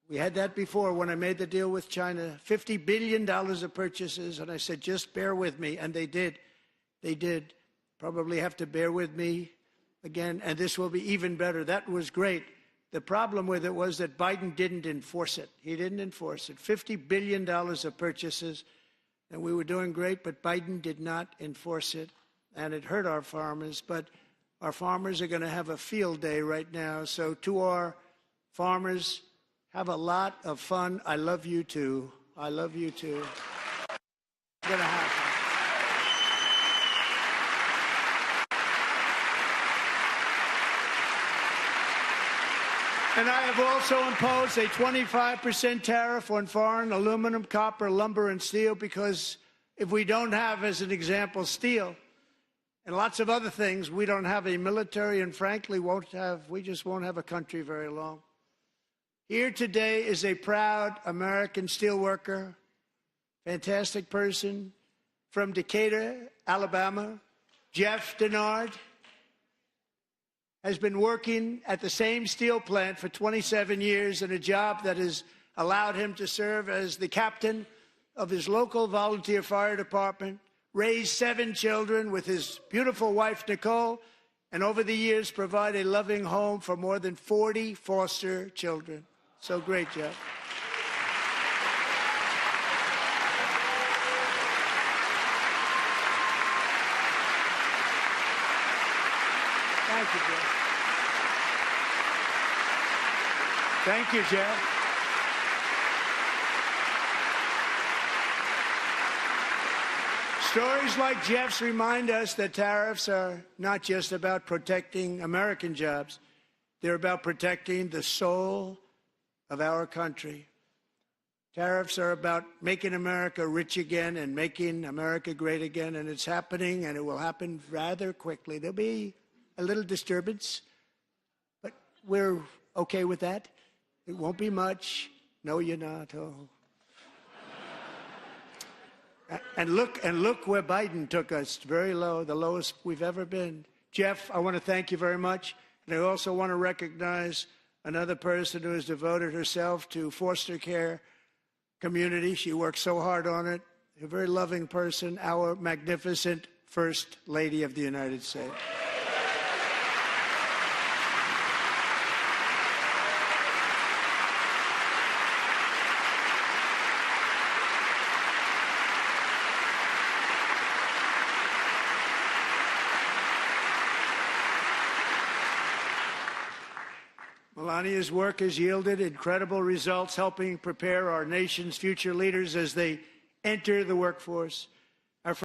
We had that before when I made the deal with China, $50 billion of purchases, and I said, just bear with me, and they did. They did. Probably have to bear with me again, and this will be even better. That was great. The problem with it was that Biden didn't enforce it. He didn't enforce it. $50 billion of purchases, and we were doing great, but Biden did not enforce it, and it hurt our farmers. But our farmers are going to have a field day right now. So to our farmers, have a lot of fun. I love you too. I love you too. It's going to happen. And I have also imposed a 25% tariff on foreign aluminum, copper, lumber, and steel, because if we don't have, as an example, steel and lots of other things, we don't have a military, and frankly, we just won't have a country very long. Here today is a proud American steelworker, fantastic person from Decatur, Alabama, Jeff Denard. Has been working at the same steel plant for 27 years in a job that has allowed him to serve as the captain of his local volunteer fire department, raise 7 children with his beautiful wife, Nicole, and over the years provide a loving home for more than 40 foster children. So great, Jeff. Thank you, Jeff. Thank you, Jeff. Stories like Jeff's remind us that tariffs are not just about protecting American jobs. They're about protecting the soul of our country. Tariffs are about making America rich again and making America great again, and it's happening, and it will happen rather quickly. There'll be a little disturbance, but we're okay with that. It won't be much. No, you're not. Oh. And look where Biden took us, very low, the lowest we've ever been. Jeff, I want to thank you very much. And I also want to recognize another person who has devoted herself to foster care community. She works so hard on it. A very loving person, our magnificent First Lady of the United States. Melania's work has yielded incredible results, helping prepare our nation's future leaders as they enter the workforce.